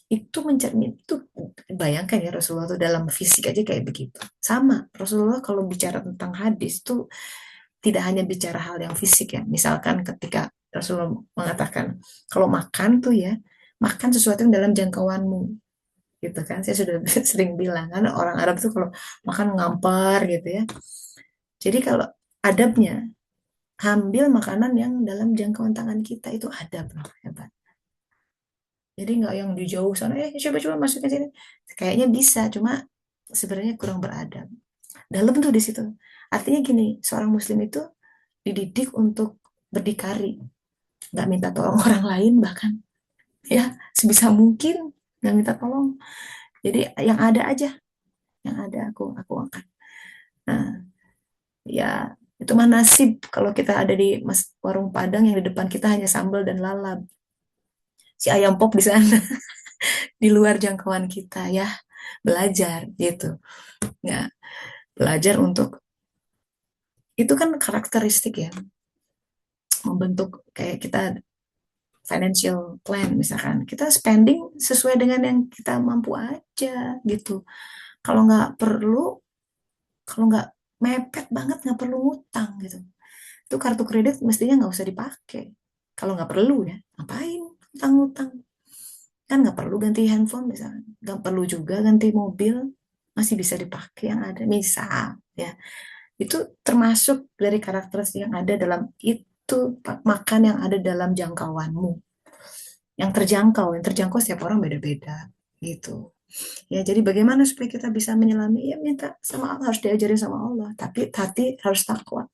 Itu mencermin itu, bayangkan ya Rasulullah tuh dalam fisik aja kayak begitu. Sama Rasulullah kalau bicara tentang hadis tuh tidak hanya bicara hal yang fisik ya. Misalkan ketika Rasulullah mengatakan kalau makan tuh ya, makan sesuatu yang dalam jangkauanmu gitu kan. Saya sudah sering bilang kan orang Arab tuh kalau makan ngampar gitu ya. Jadi kalau adabnya, ambil makanan yang dalam jangkauan tangan kita, itu adab loh, hebat. Jadi nggak yang di jauh sana, coba-coba masukin sini. Kayaknya bisa, cuma sebenarnya kurang beradab. Dalam tuh di situ. Artinya gini, seorang muslim itu dididik untuk berdikari, nggak minta tolong orang lain bahkan, ya sebisa mungkin nggak minta tolong. Jadi yang ada aja, yang ada aku angkat. Nah, ya itu mah nasib kalau kita ada di warung Padang yang di depan kita hanya sambal dan lalap. Si ayam pop di sana, di luar jangkauan kita ya. Belajar gitu. Ya, belajar untuk itu kan karakteristik ya, membentuk kayak kita financial plan misalkan. Kita spending sesuai dengan yang kita mampu aja gitu. Kalau nggak perlu, kalau nggak mepet banget nggak perlu ngutang gitu. Itu kartu kredit mestinya nggak usah dipakai. Kalau nggak perlu ya, ngapain utang-utang? Kan nggak perlu ganti handphone misalnya, nggak perlu juga ganti mobil, masih bisa dipakai yang ada. Misal ya, itu termasuk dari karakteristik yang ada dalam itu makan yang ada dalam jangkauanmu. Yang terjangkau setiap orang beda-beda gitu. Ya, jadi bagaimana supaya kita bisa menyelami? Ya minta sama Allah, harus diajarin sama Allah. Tapi hati harus takwa.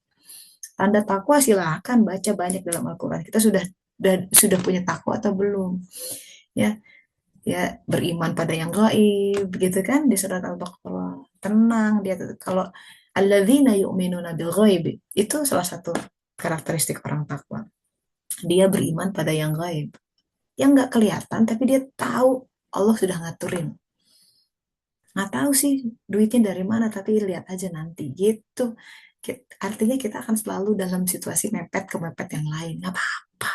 Tanda takwa silahkan baca banyak dalam Al-Quran. Kita sudah punya takwa atau belum? Ya, ya beriman pada yang gaib, gitu kan di surat Al-Baqarah. Tenang dia kalau alladzina yu'minuna bil ghaib itu salah satu karakteristik orang takwa. Dia beriman pada yang gaib. Yang nggak kelihatan tapi dia tahu Allah sudah ngaturin. Nggak tahu sih duitnya dari mana tapi lihat aja nanti gitu. Artinya kita akan selalu dalam situasi mepet ke mepet yang lain, nggak apa-apa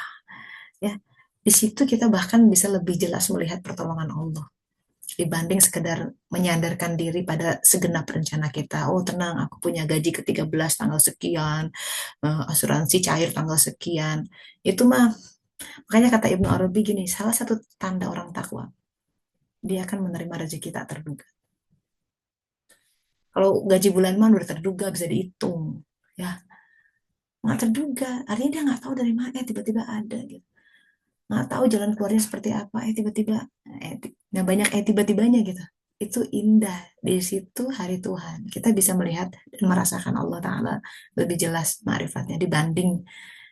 ya. Di situ kita bahkan bisa lebih jelas melihat pertolongan Allah dibanding sekedar menyandarkan diri pada segenap rencana kita. Oh tenang, aku punya gaji ke-13 tanggal sekian, asuransi cair tanggal sekian. Itu mah, makanya kata Ibnu Arabi gini, salah satu tanda orang takwa, dia akan menerima rezeki tak terduga. Kalau gaji bulan mana udah terduga, bisa dihitung. Ya, nggak terduga. Artinya dia nggak tahu dari mana, tiba-tiba ada gitu. Nggak tahu jalan keluarnya seperti apa, tiba-tiba. Nah, banyak tiba-tibanya gitu. Itu indah. Di situ hari Tuhan. Kita bisa melihat dan merasakan Allah Ta'ala lebih jelas ma'rifatnya dibanding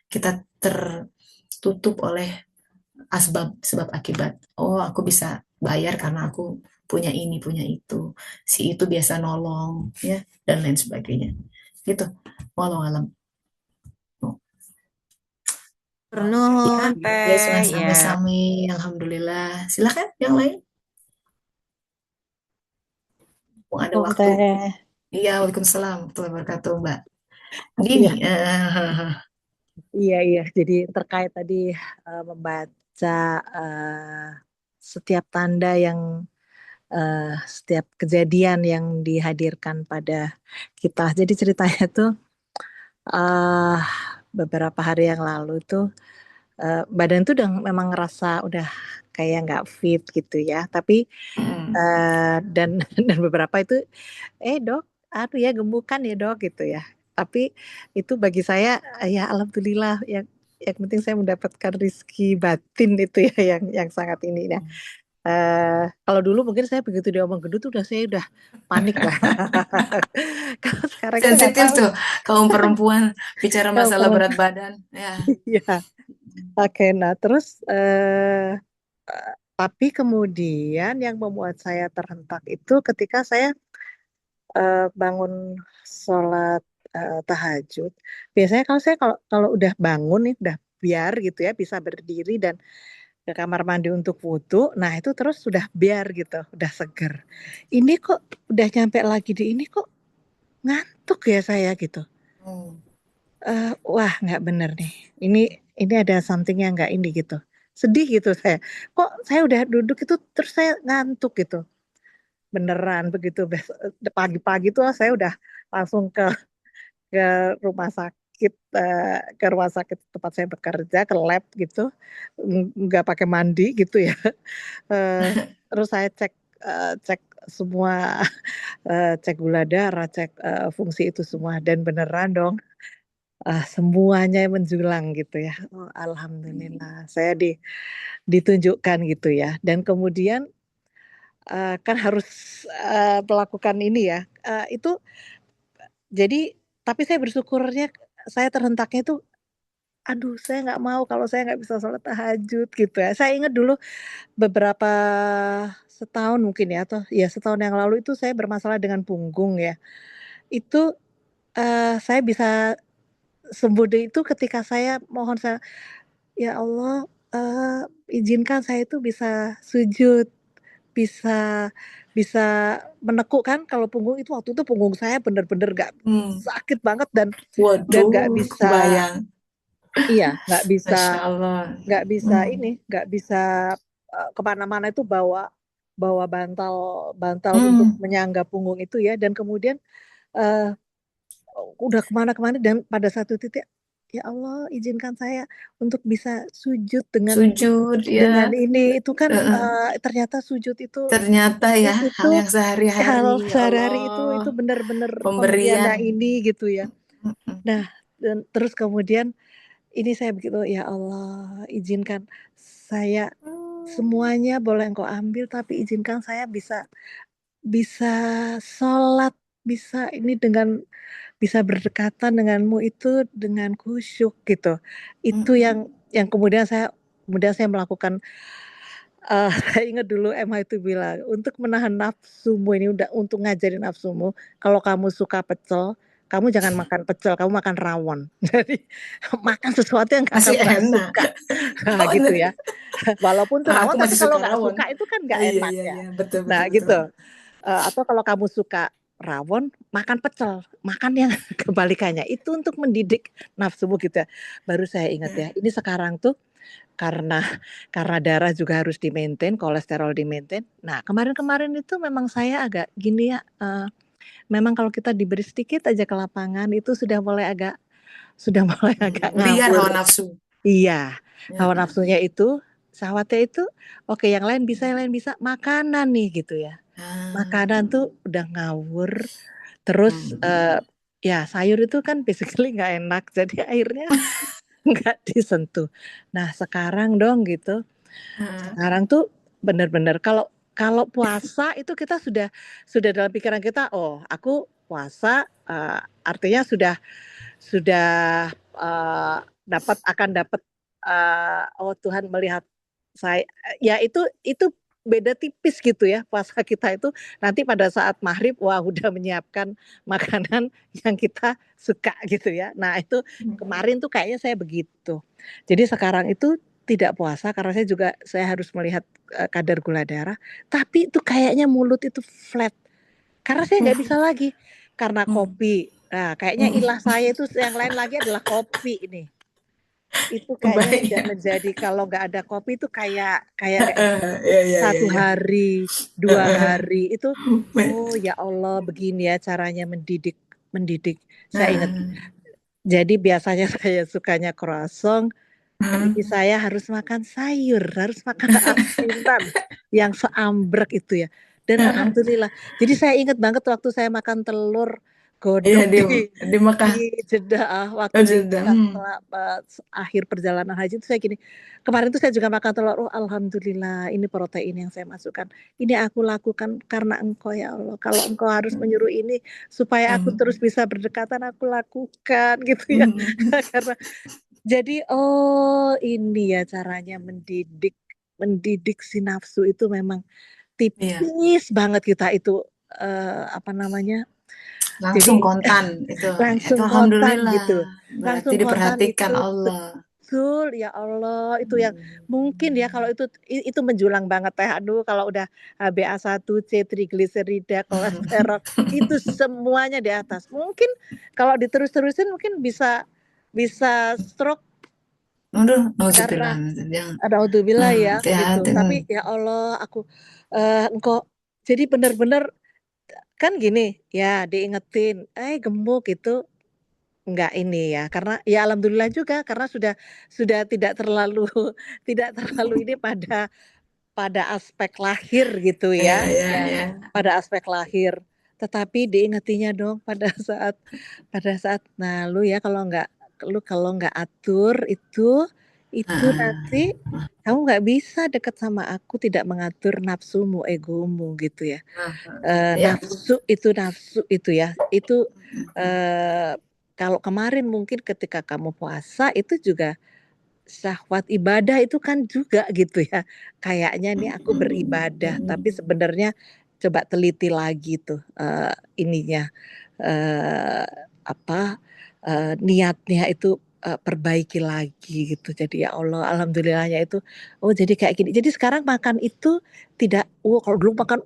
kita tertutup oleh asbab, sebab akibat. Oh, aku bisa bayar karena aku punya ini, punya itu. Si itu biasa nolong, ya, dan lain sebagainya. Gitu. Walau alam. Oh, ya, Nuhun ya, teh ya. sami-sami. Alhamdulillah. Silakan yang lain. Mau ada Om waktu. teh, Iya, Waalaikumsalam warahmatullahi wabarakatuh, Mbak. Gini, iya, iya, iya. Jadi terkait tadi membaca eh, setiap tanda yang eh, setiap kejadian yang dihadirkan pada kita. Jadi ceritanya tuh eh beberapa hari yang lalu tuh badan tuh udah memang ngerasa udah kayak nggak fit gitu ya. Tapi mm, dan dan beberapa itu dok, aduh ya gembukan ya dok gitu ya. Tapi itu bagi saya ya alhamdulillah yang penting saya mendapatkan rizki batin itu ya yang sangat ini ya. Kalau dulu mungkin saya begitu dia omong gendut udah saya udah panik lah. Kalau sekarang itu nggak sensitif tahu. tuh kaum perempuan bicara Kalau masalah berat badan. Ya. ya, oke. Nah terus eh, tapi kemudian yang membuat saya terhentak itu ketika saya bangun sholat tahajud. Biasanya kalau kalau udah bangun nih, udah biar gitu ya, bisa berdiri dan ke kamar mandi untuk wudhu. Nah itu terus sudah biar gitu, udah seger. Ini kok udah nyampe lagi di ini kok ngantuk ya saya gitu. Oh. Wah nggak bener nih. Ini ini ada something yang nggak ini gitu. Sedih gitu saya. Kok saya udah duduk itu terus saya ngantuk gitu. Beneran begitu pagi-pagi tuh saya udah langsung ke rumah sakit ke rumah sakit tempat saya bekerja ke lab gitu nggak pakai mandi gitu ya. Eh, terus saya cek semua cek gula darah cek fungsi itu semua dan beneran dong semuanya menjulang gitu ya. Oh, alhamdulillah, saya ditunjukkan gitu ya. Dan kemudian kan harus melakukan ini ya. Itu jadi, tapi saya bersyukurnya saya terhentaknya itu, aduh saya nggak mau kalau saya nggak bisa sholat tahajud gitu ya. Saya ingat dulu beberapa setahun mungkin ya, atau ya setahun yang lalu itu saya bermasalah dengan punggung ya. Itu saya bisa sembuh dari itu ketika saya mohon, ya Allah, izinkan saya itu bisa sujud, bisa bisa menekuk kan kalau punggung itu, waktu itu punggung saya bener-bener nggak Hmm. sakit banget dan nggak Waduh, bisa, kebayang. iya, nggak bisa Masya Allah. nggak bisa Hmm. ini, nggak bisa kemana-mana itu bawa bawa bantal bantal untuk Hmm. menyangga punggung itu ya. Dan kemudian eh, udah kemana-kemana dan pada satu titik, ya Allah izinkan saya untuk bisa sujud Sujud dengan ya. ini. Itu kan Heeh. ternyata sujud itu Ternyata ya hal itu yang hal sehari-hari, ya sehari Allah, itu benar-benar pemberian. pemberian ini gitu ya. Mm-mm. Nah, dan terus kemudian ini saya begitu, ya Allah izinkan saya, Hmm. semuanya boleh Engkau ambil, tapi izinkan saya bisa bisa sholat, bisa ini dengan bisa berdekatan denganmu itu dengan khusyuk gitu. Itu Mm-mm. yang kemudian saya melakukan, saya ingat dulu MH itu bilang, "Untuk menahan nafsumu ini, udah untuk ngajarin nafsumu, kalau kamu suka pecel, kamu jangan makan pecel, kamu makan rawon." Jadi makan sesuatu yang nggak Masih kamu nggak enak. suka. Nah Oh, gitu bener. ya. Walaupun itu Aku rawon, tapi masih kalau suka nggak rawon. suka itu kan nggak Iya, enak iya, ya. iya, betul, Nah betul, betul. gitu. Atau kalau kamu suka rawon, makan pecel, makan yang kebalikannya. Itu untuk mendidik nafsumu gitu ya. Baru saya ingat ya, Ya. ini sekarang tuh karena karena darah juga harus di-maintain, kolesterol di-maintain. Nah, kemarin-kemarin itu memang saya agak gini ya, memang kalau kita diberi sedikit aja ke lapangan itu sudah mulai agak Liar ngawur. hawa nafsu. Iya, Ya. hawa nafsunya itu, syahwatnya itu, oke yang lain bisa, makanan nih gitu ya. Ah. Makanan tuh udah ngawur, terus, Hmm. ya sayur itu kan basically nggak enak, jadi akhirnya nggak disentuh. Nah sekarang dong gitu, Ah. sekarang tuh bener-bener kalau kalau puasa itu kita sudah dalam pikiran kita, "Oh aku puasa, artinya sudah, eee, akan dapat, oh Tuhan melihat saya, ya itu beda tipis gitu ya, puasa kita itu nanti pada saat maghrib, wah udah menyiapkan makanan yang kita suka gitu ya. Nah itu kemarin tuh kayaknya saya begitu. Jadi sekarang itu tidak puasa karena saya harus melihat, kadar gula darah, tapi itu kayaknya mulut itu flat, karena saya nggak bisa lagi, karena Hmm. kopi. Nah kayaknya ilah saya itu yang lain lagi adalah kopi ini. Itu kayaknya sudah Kebayang. menjadi, kalau nggak ada kopi itu kayak kayak nggak hidup. Ya, ya, ya, 1 ya. hari, 2 hari itu, oh ya Allah begini ya caranya mendidik mendidik. Saya ingat, Ah. jadi biasanya saya sukanya croissant, Ah. ini saya harus makan sayur, harus makan asinan yang seambrek itu ya. Dan Ah. alhamdulillah, jadi saya ingat banget waktu saya makan telur Iya, godong di Mekah. di Jeddah, waktu Oh, di Jeddah. Mekah setelah, akhir perjalanan haji itu saya gini, kemarin tuh saya juga makan telur, oh alhamdulillah ini protein yang saya masukkan, ini aku lakukan karena Engkau ya Allah, kalau Engkau harus menyuruh ini supaya aku terus Hmm. bisa berdekatan, aku lakukan gitu ya. Hmm. Karena jadi, oh ini ya caranya mendidik mendidik si nafsu itu memang Iya, tipis banget kita itu, apa namanya, langsung jadi kontan itu. Itu langsung kontan alhamdulillah. gitu, Berarti langsung kontan diperhatikan itu, Allah. betul, ya Allah itu yang mungkin ya Hmm. kalau itu menjulang banget teh, aduh kalau udah HbA1c, trigliserida, kolesterol, itu semuanya di atas. Mungkin kalau diterus-terusin mungkin bisa bisa stroke. Aduh, Karena nauzubillah, jangan. naudzubillah ya gitu, Hati-hati. tapi ya Allah aku, engkau jadi bener-bener kan gini, ya diingetin, gemuk itu enggak ini ya, karena ya alhamdulillah juga karena sudah tidak terlalu tidak terlalu ini pada aspek lahir gitu Ya, ya, ya, ya ya. pada aspek lahir. Tetapi diingetinya dong pada saat, nah lu ya lu kalau nggak atur itu nanti kamu nggak bisa deket sama aku, tidak mengatur nafsumu, egomu gitu ya. Ya. Nafsu itu ya, itu kalau kemarin mungkin ketika kamu puasa itu juga syahwat ibadah itu kan juga gitu ya. Kayaknya nih aku beribadah, tapi sebenarnya coba teliti lagi tuh ininya apa niatnya itu perbaiki lagi gitu. Jadi ya Allah, alhamdulillahnya itu jadi kayak gini. Jadi sekarang makan itu tidak kalau dulu makan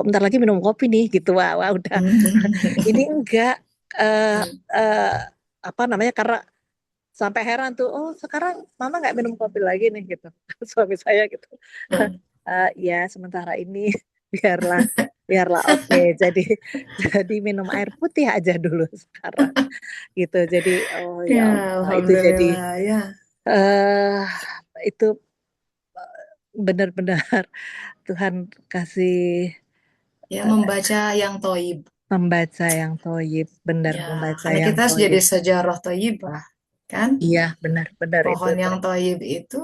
bentar lagi minum kopi nih gitu. Wah udah. Ini enggak apa namanya, karena sampai heran tuh, sekarang mama nggak minum kopi lagi nih gitu. Suami saya gitu. Ya sementara ini biarlah oke, jadi minum air putih aja dulu sekarang gitu. Jadi ya Ya, Allah, itu jadi alhamdulillah ya. itu benar-benar Tuhan kasih Ya, membaca yang toib. membaca yang toyib, benar Ya, membaca karena yang kita harus jadi toyib. sejarah toyibah, kan? Iya, benar-benar itu. Pohon yang toyib itu,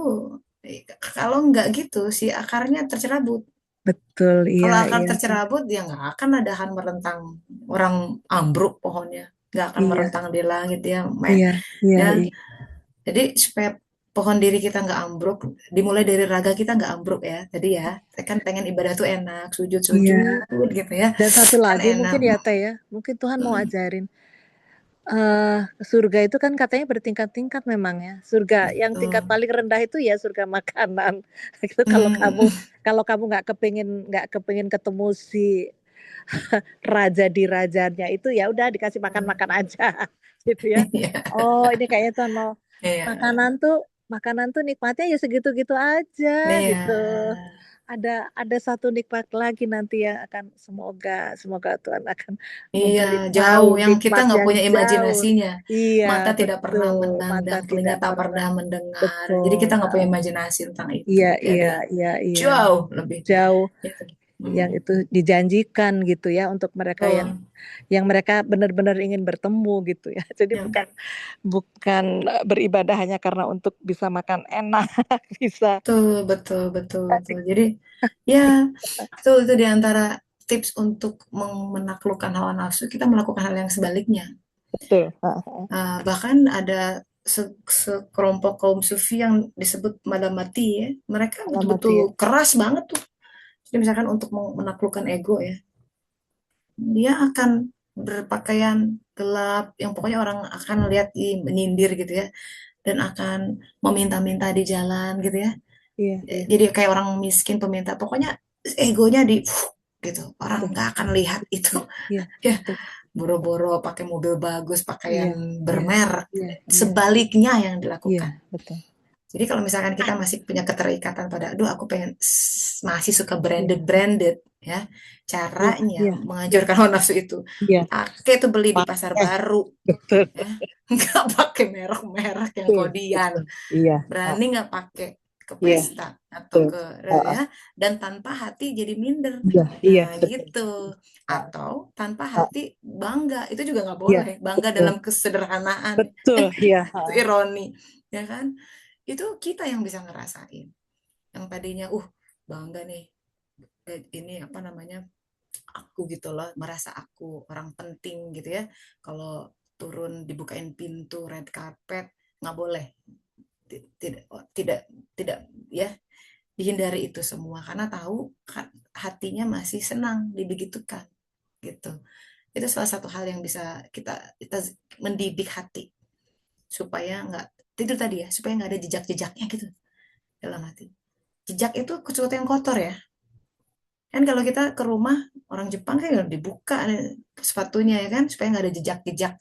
kalau nggak gitu, si akarnya tercerabut. Betul, iya, Kalau akar iya, tercerabut, ya nggak akan ada han merentang orang ambruk pohonnya. Nggak akan iya, merentang di langit ya. iya, iya, Ya, iya, jadi supaya pohon diri kita nggak ambruk, dimulai dari raga kita nggak ambruk ya. Jadi ya, saya kan pengen ibadah tuh enak, iya. sujud-sujud gitu ya. Dan satu Kan lagi enak. mungkin ya Teh ya, mungkin Tuhan mau ajarin surga itu kan katanya bertingkat-tingkat memang ya. Surga yang tingkat Betul. paling rendah itu ya surga makanan. Itu Hmm, kalau kamu nggak kepengin ketemu si raja di rajanya itu, ya udah dikasih makan-makan aja gitu ya. Iya, Oh, ini kayaknya Tuhan mau iya, makanan tuh nikmatnya ya segitu-gitu aja iya, gitu. Ada satu nikmat lagi nanti yang akan semoga Tuhan akan iya, memberi tahu jauh. Yang kita nikmat nggak yang punya jauh. imajinasinya. Iya, Mata tidak pernah betul. Mata memandang, telinga tidak tak pernah. pernah mendengar. Jadi Betul. kita nggak punya imajinasi tentang itu. Iya, Tapi iya, ada iya, iya. jauh lebih. Jauh Itu. yang itu dijanjikan gitu ya untuk mereka yang Betul. mereka benar-benar ingin bertemu gitu ya. Jadi Ya, bukan bukan beribadah hanya karena untuk bisa makan enak, bisa betul, betul, betul, betul. Jadi ya itu di antara tips untuk menaklukkan hawa nafsu, kita melakukan hal yang sebaliknya. betul. Bahkan ada sekelompok kaum sufi yang disebut Madamati ya. Mereka Alamat betul-betul ya. keras banget tuh. Jadi misalkan untuk menaklukkan ego ya, dia akan berpakaian gelap, yang pokoknya orang akan lihat menyindir gitu ya, dan akan meminta-minta di jalan gitu ya. Iya, iya, Jadi kayak orang miskin peminta, pokoknya egonya di gitu. Orang betul. nggak akan lihat itu. Iya, iya, Ya, betul. boro-boro pakai mobil bagus, pakaian Iya, iya, bermerek. iya, iya, Sebaliknya yang iya, dilakukan. betul. Jadi kalau misalkan kita masih punya keterikatan pada, aduh aku pengen masih suka Iya, branded ya, iya, caranya iya, iya, menghancurkan hawa nafsu itu, iya. pakai tuh beli di pasar Pakai. baru Betul, ya, nggak pakai merek-merek yang betul, kodian, betul. Iya, berani nggak pakai ke iya, pesta atau betul. ke Ah, ya, dan tanpa hati jadi minder. iya, iya, Nah betul. gitu, Ah, atau tanpa ah, hati bangga, itu juga nggak iya, boleh, bangga betul, dalam kesederhanaan. betul. Iya, Itu ironi ya kan, itu kita yang bisa ngerasain, yang tadinya bangga nih, ini apa namanya, aku gitu loh, merasa aku orang penting gitu ya, kalau turun dibukain pintu red carpet nggak boleh. Tidak, tidak, tidak ya, dihindari itu semua karena tahu hatinya masih senang dibegitukan gitu. Itu salah satu hal yang bisa kita mendidik hati supaya nggak, itu tadi ya, supaya nggak ada jejak-jejaknya gitu dalam hati. Jejak itu sesuatu yang kotor ya. Kan kalau kita ke rumah orang Jepang kan dibuka sepatunya ya kan, supaya nggak ada jejak-jejak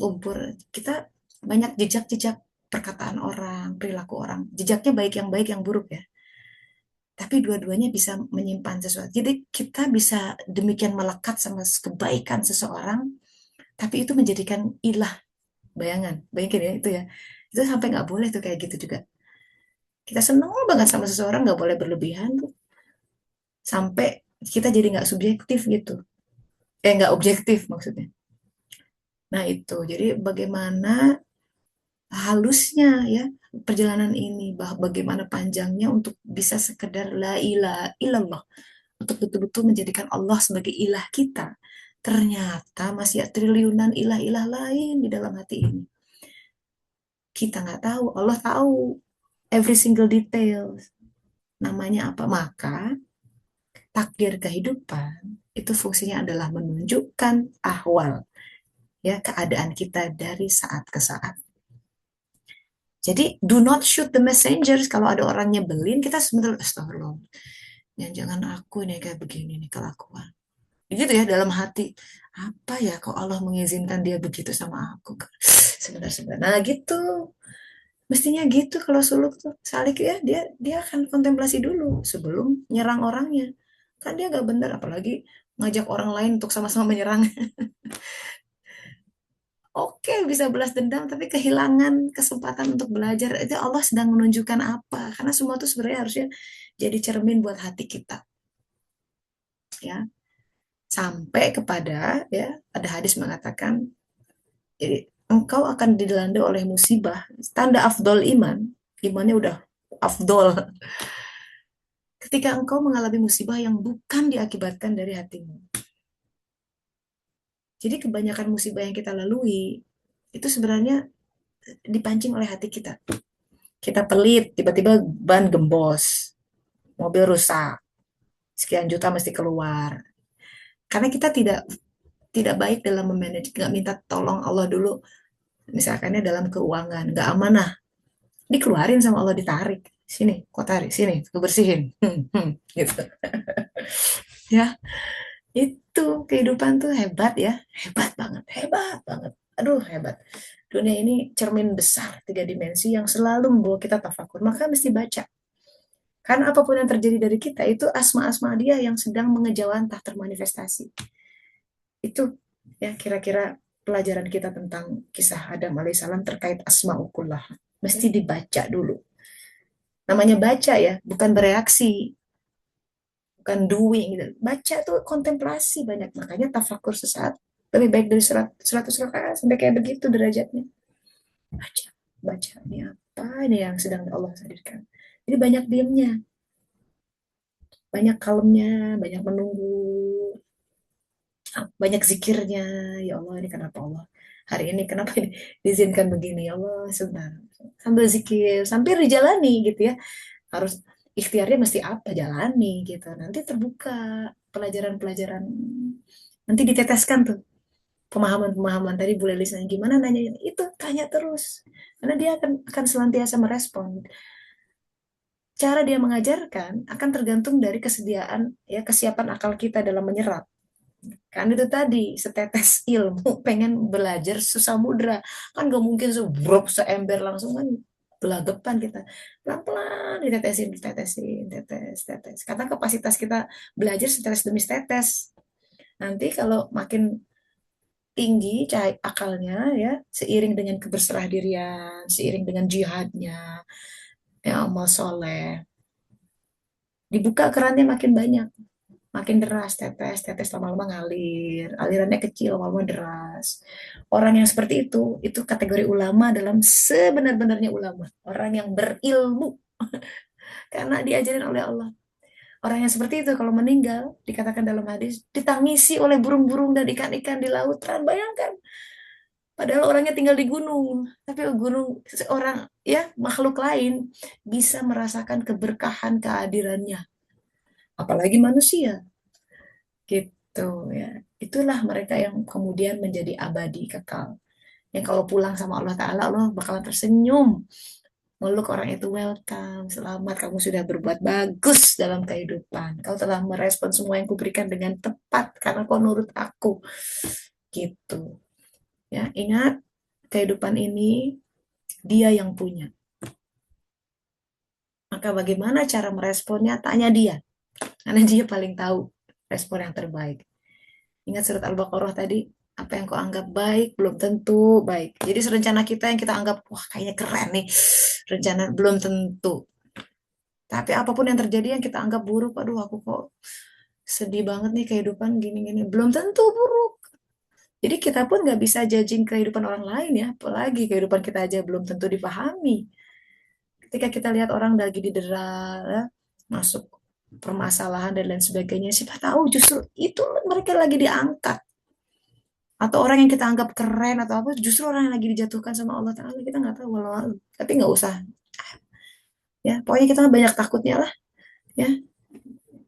lumpur. Kita banyak jejak-jejak perkataan orang, perilaku orang. Jejaknya baik yang baik, yang buruk ya. Tapi dua-duanya bisa menyimpan sesuatu. Jadi kita bisa demikian melekat sama kebaikan seseorang, tapi itu menjadikan ilah. Bayangan, bayangin ya itu ya. Itu sampai nggak boleh tuh kayak gitu juga. Kita seneng banget sama seseorang, nggak boleh berlebihan tuh. Sampai kita jadi nggak subjektif gitu. Nggak objektif maksudnya. Nah itu, jadi bagaimana halusnya ya perjalanan ini, bagaimana panjangnya untuk bisa sekedar la ilaha illallah, untuk betul-betul menjadikan Allah sebagai ilah kita. Ternyata masih triliunan ilah-ilah lain di dalam hati ini. Kita nggak tahu, Allah tahu every single detail. Namanya apa? Maka takdir kehidupan itu fungsinya adalah menunjukkan ahwal, ya, keadaan kita dari saat ke saat. Jadi do not shoot the messengers. Kalau ada orang nyebelin, kita sebentar astagfirullah. Jangan aku nih kayak begini nih kelakuan. Gitu ya dalam hati. Apa ya kok Allah mengizinkan dia begitu sama aku? Sebentar-sebentar. Nah gitu. Mestinya gitu kalau suluk tuh. Salik ya dia akan kontemplasi dulu sebelum nyerang orangnya. Kan dia gak bener, apalagi ngajak orang lain untuk sama-sama menyerang. Oke, bisa balas dendam, tapi kehilangan kesempatan untuk belajar. Itu Allah sedang menunjukkan apa? Karena semua itu sebenarnya harusnya jadi cermin buat hati kita. Ya, sampai kepada ya ada hadis mengatakan, jadi engkau akan dilanda oleh musibah. Tanda afdol iman, imannya udah afdol. Ketika engkau mengalami musibah yang bukan diakibatkan dari hatimu. Jadi kebanyakan musibah yang kita lalui itu sebenarnya dipancing oleh hati kita. Kita pelit, tiba-tiba ban gembos, mobil rusak, sekian juta mesti keluar. Karena kita tidak baik dalam memanage, nggak minta tolong Allah dulu, misalkannya dalam keuangan, nggak amanah, dikeluarin sama Allah, ditarik. Sini, kok tarik, sini, kebersihin. Gitu. Ya, itu kehidupan tuh hebat ya, hebat banget, hebat banget. Aduh, hebat. Dunia ini cermin besar, 3 dimensi yang selalu membawa kita tafakur. Maka mesti baca. Karena apapun yang terjadi dari kita, itu asma-asma dia yang sedang mengejawantah termanifestasi. Itu ya kira-kira pelajaran kita tentang kisah Adam alaihissalam terkait asma'ukullah. Mesti dibaca dulu. Namanya baca ya, bukan bereaksi, bukan doing. Gitu. Baca tuh kontemplasi banyak. Makanya tafakur sesaat lebih baik dari 100 rakaat sampai kayak begitu derajatnya. Baca, baca. Ini apa ini yang sedang Allah hadirkan. Jadi banyak diamnya, banyak kalemnya, banyak menunggu, banyak zikirnya. Ya Allah, ini kenapa Allah hari ini kenapa ini diizinkan begini, ya Allah, sebentar, sambil zikir sambil dijalani gitu ya, harus ikhtiarnya mesti apa, jalani gitu, nanti terbuka pelajaran-pelajaran, nanti diteteskan tuh pemahaman-pemahaman. Tadi Bu Lelis nanya gimana, nanya itu, tanya terus, karena dia akan senantiasa merespon. Cara dia mengajarkan akan tergantung dari kesediaan ya, kesiapan akal kita dalam menyerap. Kan itu tadi, setetes ilmu, pengen belajar sesamudra. Kan gak mungkin sebrok, seember langsung, kan belagapan kita. Pelan-pelan ditetesin, ditetesin, tetes, tetes. Karena kapasitas kita belajar setetes demi tetes. Nanti kalau makin tinggi cahaya akalnya ya, seiring dengan keberserah dirian, seiring dengan jihadnya, ya amal soleh, dibuka kerannya makin banyak, makin deras, tetes, tetes, lama-lama ngalir, alirannya kecil, lama-lama deras. Orang yang seperti itu kategori ulama dalam sebenar-benarnya ulama, orang yang berilmu karena diajarin oleh Allah. Orang yang seperti itu kalau meninggal, dikatakan dalam hadis, ditangisi oleh burung-burung dan ikan-ikan di lautan. Bayangkan, padahal orangnya tinggal di gunung, tapi gunung seorang ya makhluk lain bisa merasakan keberkahan kehadirannya, apalagi manusia. Gitu ya. Itulah mereka yang kemudian menjadi abadi kekal. Yang kalau pulang sama Allah Ta'ala, Allah bakalan tersenyum. Meluk orang itu, welcome, selamat, kamu sudah berbuat bagus dalam kehidupan. Kau telah merespon semua yang kuberikan dengan tepat, karena kau nurut aku. Gitu. Ya, ingat, kehidupan ini dia yang punya. Maka bagaimana cara meresponnya? Tanya dia. Karena dia paling tahu respon yang terbaik. Ingat surat Al-Baqarah tadi, apa yang kau anggap baik belum tentu baik. Jadi rencana kita yang kita anggap, wah kayaknya keren nih, rencana belum tentu. Tapi apapun yang terjadi yang kita anggap buruk, aduh aku kok sedih banget nih kehidupan gini-gini, belum tentu buruk. Jadi kita pun nggak bisa judging kehidupan orang lain ya, apalagi kehidupan kita aja belum tentu dipahami. Ketika kita lihat orang lagi didera, ya, masuk permasalahan dan lain sebagainya, siapa tahu justru itu mereka lagi diangkat. Atau orang yang kita anggap keren atau apa, justru orang yang lagi dijatuhkan sama Allah Ta'ala, kita nggak tahu. Tapi nggak usah. Ya, pokoknya kita banyak takutnya lah. Ya,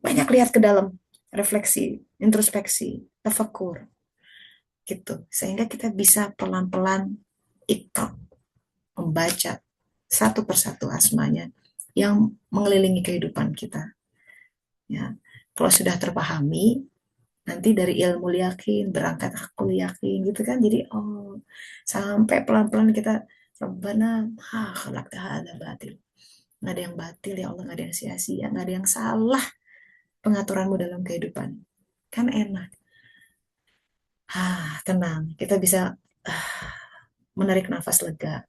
banyak lihat ke dalam, refleksi, introspeksi, tafakur, gitu. Sehingga kita bisa pelan-pelan ikrar membaca satu persatu asmanya yang mengelilingi kehidupan kita. Ya, kalau sudah terpahami, nanti dari ilmu yakin berangkat aku yakin gitu kan. Jadi sampai pelan-pelan kita Rabbana khalaqta hadza batil. Nggak ada yang batil ya Allah, nggak ada yang sia-sia, nggak ada yang salah pengaturanmu dalam kehidupan. Kan enak. Tenang. Kita bisa menarik nafas lega.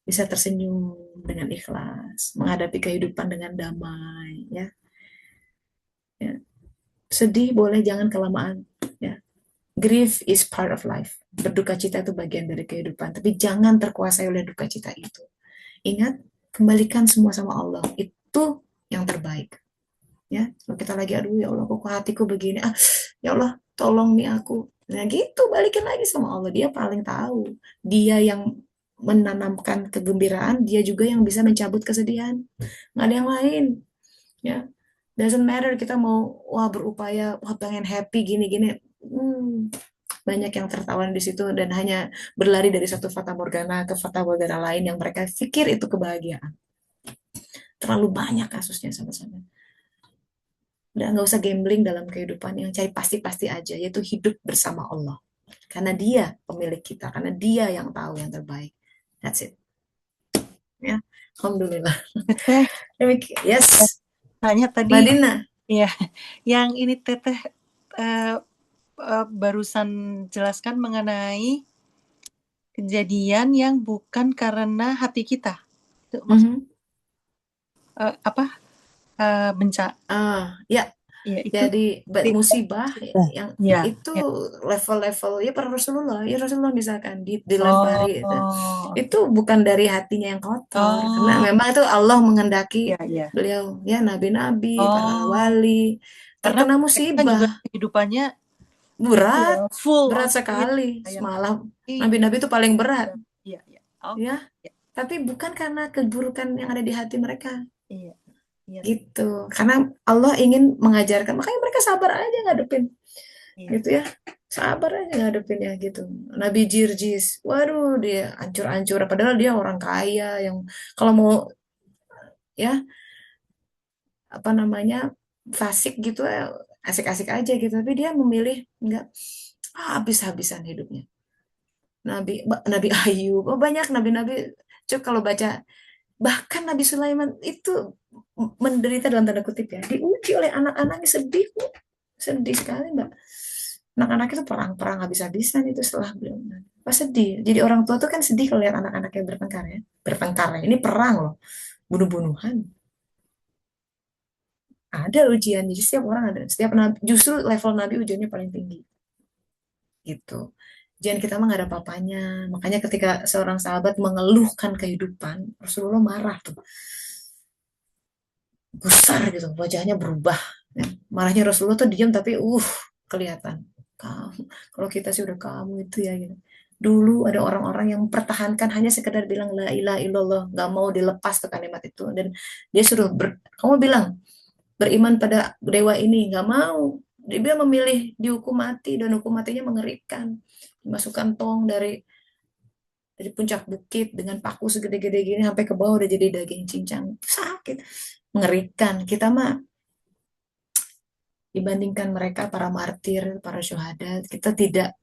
Bisa tersenyum dengan ikhlas, menghadapi kehidupan dengan damai, ya. Ya. Sedih boleh, jangan kelamaan, ya. Grief is part of life. Berduka cita itu bagian dari kehidupan, tapi jangan terkuasai oleh duka cita itu. Ingat, kembalikan semua sama Allah. Itu yang terbaik. Ya, kalau kita lagi aduh ya Allah kok hatiku begini, ya Allah tolong nih aku. Nah gitu, balikin lagi sama Allah. Dia paling tahu. Dia yang menanamkan kegembiraan, dia juga yang bisa mencabut kesedihan. Nggak ada yang lain. Ya, doesn't matter kita mau berupaya pengen happy gini-gini. Banyak yang tertawan di situ dan hanya berlari dari satu fata morgana ke fata morgana lain yang mereka pikir itu kebahagiaan. Terlalu banyak kasusnya sama-sama. Udah nggak usah gambling dalam kehidupan, yang cari pasti-pasti aja, yaitu hidup bersama Allah. Karena dia pemilik kita, karena dia yang tahu yang terbaik. That's it. Ya, Alhamdulillah. Teteh, Yes, tanya tadi, Madina. ya, yang ini Teteh barusan jelaskan mengenai kejadian yang bukan karena hati kita. Itu maksud apa? Bencana. Ya, Ya, itu jadi musibah yang ya. itu level-level ya para Rasulullah, ya Rasulullah misalkan dilempari Oh, itu bukan dari hatinya yang kotor, karena oh, memang itu Allah menghendaki ya, ya. beliau ya nabi-nabi, para Oh, wali karena terkena mereka juga musibah kehidupannya itu ya, berat, full on berat it, sekali, yang semalam ini. nabi-nabi itu paling berat Iya, iya. Oke. ya, Ya, tapi bukan karena keburukan yang ada di hati mereka. iya, iya, Gitu, karena Allah ingin mengajarkan, makanya mereka sabar aja ngadepin, iya. gitu ya, sabar aja ngadepin ya gitu. Nabi Jirjis, waduh dia ancur-ancur, padahal dia orang kaya yang kalau mau ya apa namanya fasik gitu asik-asik aja gitu, tapi dia memilih enggak habis-habisan hidupnya. Nabi Ayub, banyak nabi-nabi. Coba kalau baca, bahkan Nabi Sulaiman itu menderita dalam tanda kutip ya, diuji oleh anak-anaknya, sedih Bu. Sedih sekali Mbak. Anak-anak itu perang-perang habis-habisan itu setelah beliau. Pas sedih. Jadi orang tua tuh kan sedih kalau lihat anak-anaknya bertengkar ya. Bertengkar ya. Ini perang loh. Bunuh-bunuhan. Ada ujian. Jadi setiap orang ada. Setiap nabi, justru level nabi ujiannya paling tinggi. Gitu. Ujian kita mah gak ada apa-apanya. Makanya ketika seorang sahabat mengeluhkan kehidupan, Rasulullah marah tuh. Gusar gitu, wajahnya berubah. Ya. Marahnya Rasulullah tuh diam tapi kelihatan. Kamu, kalau kita sih udah kamu itu ya gitu. Dulu ada orang-orang yang mempertahankan hanya sekedar bilang la ilaha illallah, nggak mau dilepas tuh kalimat itu, dan dia suruh kamu bilang beriman pada dewa ini, nggak mau. Dia memilih dihukum mati dan hukum matinya mengerikan. Dimasukkan tong dari puncak bukit dengan paku segede-gede gini sampai ke bawah udah jadi daging cincang. Sakit, mengerikan. Kita mah dibandingkan mereka para martir, para syuhada, kita tidak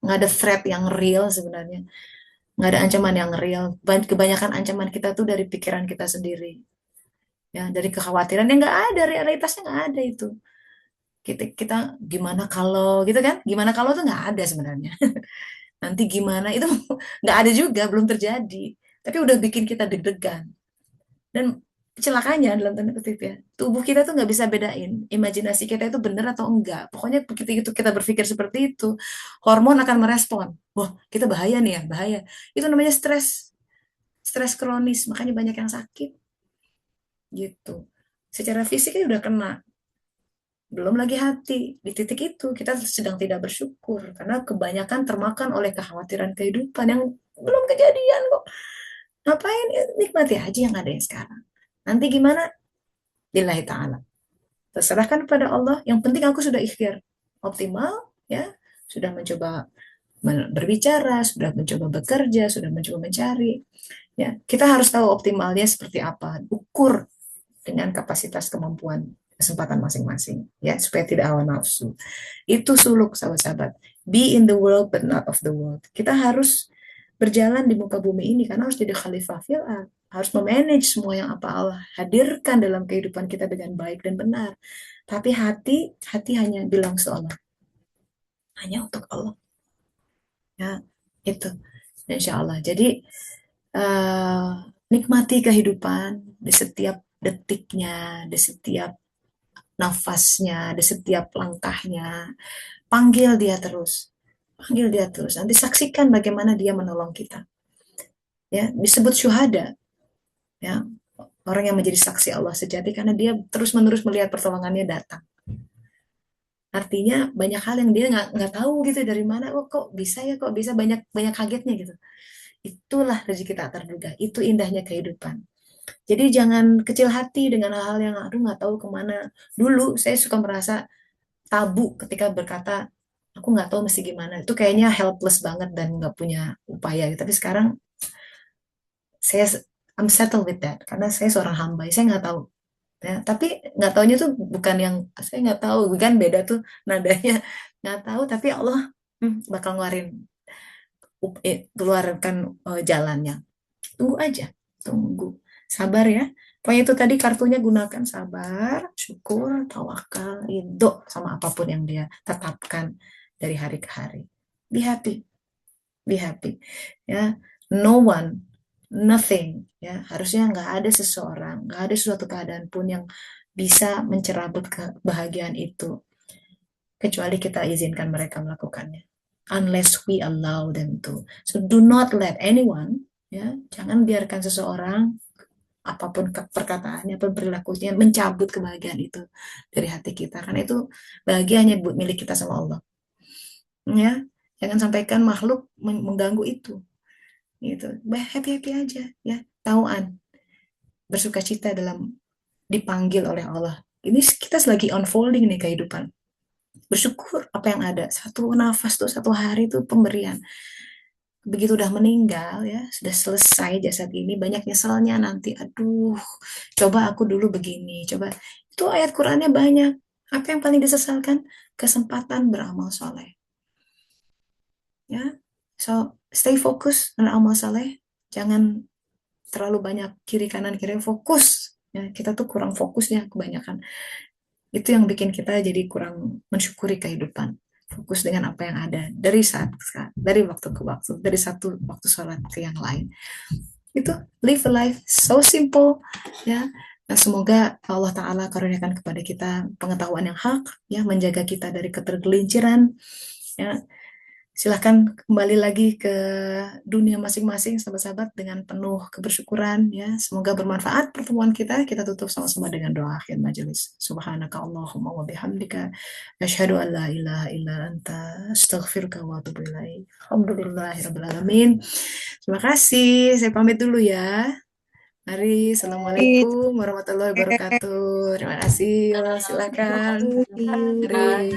nggak ada threat yang real sebenarnya, nggak ada ancaman yang real. Kebanyakan ancaman kita tuh dari pikiran kita sendiri, ya dari kekhawatiran yang nggak ada, realitasnya nggak ada itu. Kita gimana kalau gitu kan? Gimana kalau tuh nggak ada sebenarnya. Nanti gimana itu nggak ada juga, belum terjadi. Tapi udah bikin kita deg-degan. Dan celakanya dalam tanda kutip ya, tubuh kita tuh nggak bisa bedain imajinasi kita itu benar atau enggak. Pokoknya begitu kita berpikir seperti itu, hormon akan merespon. Wah, kita bahaya nih ya, bahaya. Itu namanya stres, stres kronis. Makanya banyak yang sakit gitu. Secara fisiknya udah kena, belum lagi hati. Di titik itu kita sedang tidak bersyukur karena kebanyakan termakan oleh kekhawatiran kehidupan yang belum kejadian kok. Ngapain? Nikmati aja yang ada yang sekarang. Nanti gimana? Lillahi ta'ala. Terserahkan kepada Allah. Yang penting aku sudah ikhtiar optimal, ya, sudah mencoba berbicara, sudah mencoba bekerja, sudah mencoba mencari. Ya, kita harus tahu optimalnya seperti apa, ukur dengan kapasitas kemampuan kesempatan masing-masing, ya, supaya tidak hawa nafsu. Itu suluk, sahabat-sahabat. Be in the world but not of the world. Kita harus berjalan di muka bumi ini karena harus jadi khalifah fil ard, harus memanage semua yang apa Allah hadirkan dalam kehidupan kita dengan baik dan benar. Tapi hati hanya bilang seolah hanya untuk Allah. Ya, itu. Insya Allah. Jadi eh, nikmati kehidupan di setiap detiknya, di setiap nafasnya, di setiap langkahnya. Panggil dia terus. Panggil dia terus. Nanti saksikan bagaimana dia menolong kita. Ya, disebut syuhada. Ya, orang yang menjadi saksi Allah sejati karena dia terus-menerus melihat pertolongannya datang. Artinya banyak hal yang dia nggak tahu gitu dari mana. Oh, kok bisa ya, kok bisa, banyak banyak kagetnya gitu. Itulah rezeki tak terduga. Itu indahnya kehidupan. Jadi jangan kecil hati dengan hal-hal yang aduh nggak tahu kemana. Dulu saya suka merasa tabu ketika berkata aku nggak tahu mesti gimana. Itu kayaknya helpless banget dan nggak punya upaya. Tapi sekarang saya I'm settled with that karena saya seorang hamba. Saya nggak tahu. Ya, tapi nggak taunya tuh bukan yang saya nggak tahu, kan beda tuh nadanya. Nggak tahu, tapi Allah bakal ngeluarin keluarkan jalannya. Tunggu aja, tunggu. Sabar ya. Pokoknya itu tadi kartunya gunakan sabar, syukur, tawakal, ridho sama apapun yang dia tetapkan dari hari ke hari. Be happy, be happy. Ya, no one, nothing. Ya, harusnya nggak ada seseorang, nggak ada suatu keadaan pun yang bisa mencerabut kebahagiaan itu, kecuali kita izinkan mereka melakukannya. Unless we allow them to. So do not let anyone, ya, jangan biarkan seseorang apapun perkataannya, apapun perilakunya mencabut kebahagiaan itu dari hati kita. Karena itu bahagianya buat milik kita sama Allah. Ya, jangan sampaikan makhluk mengganggu itu. Gitu. Happy happy aja, ya. Tauan, bersuka cita dalam dipanggil oleh Allah. Ini kita lagi unfolding nih kehidupan. Bersyukur apa yang ada. Satu nafas tuh, satu hari tuh pemberian. Begitu udah meninggal ya, sudah selesai jasad ini, banyak nyeselnya nanti. Aduh, coba aku dulu begini, coba. Itu ayat Qur'annya banyak. Apa yang paling disesalkan? Kesempatan beramal soleh. Ya, so stay fokus dengan amal soleh. Jangan terlalu banyak kiri kanan kiri, fokus. Ya, kita tuh kurang fokusnya kebanyakan. Itu yang bikin kita jadi kurang mensyukuri kehidupan. Fokus dengan apa yang ada dari saat ke saat, dari waktu ke waktu, dari satu waktu sholat ke yang lain. Itu live a life so simple, ya. Nah, semoga Allah Ta'ala karuniakan kepada kita pengetahuan yang hak, ya, menjaga kita dari ketergelinciran, ya. Silahkan kembali lagi ke dunia masing-masing, sahabat-sahabat, dengan penuh kebersyukuran, ya. Semoga bermanfaat pertemuan kita. Kita tutup sama-sama dengan doa akhir majelis. Subhanaka Allahumma wa bihamdika asyhadu an la ilaha illa anta astaghfiruka wa atubu ilaik. Alhamdulillahirabbil alamin. Terima kasih. Saya pamit dulu ya. Mari, assalamualaikum warahmatullahi wabarakatuh. Terima kasih. Silakan. Terima kasih. Mari.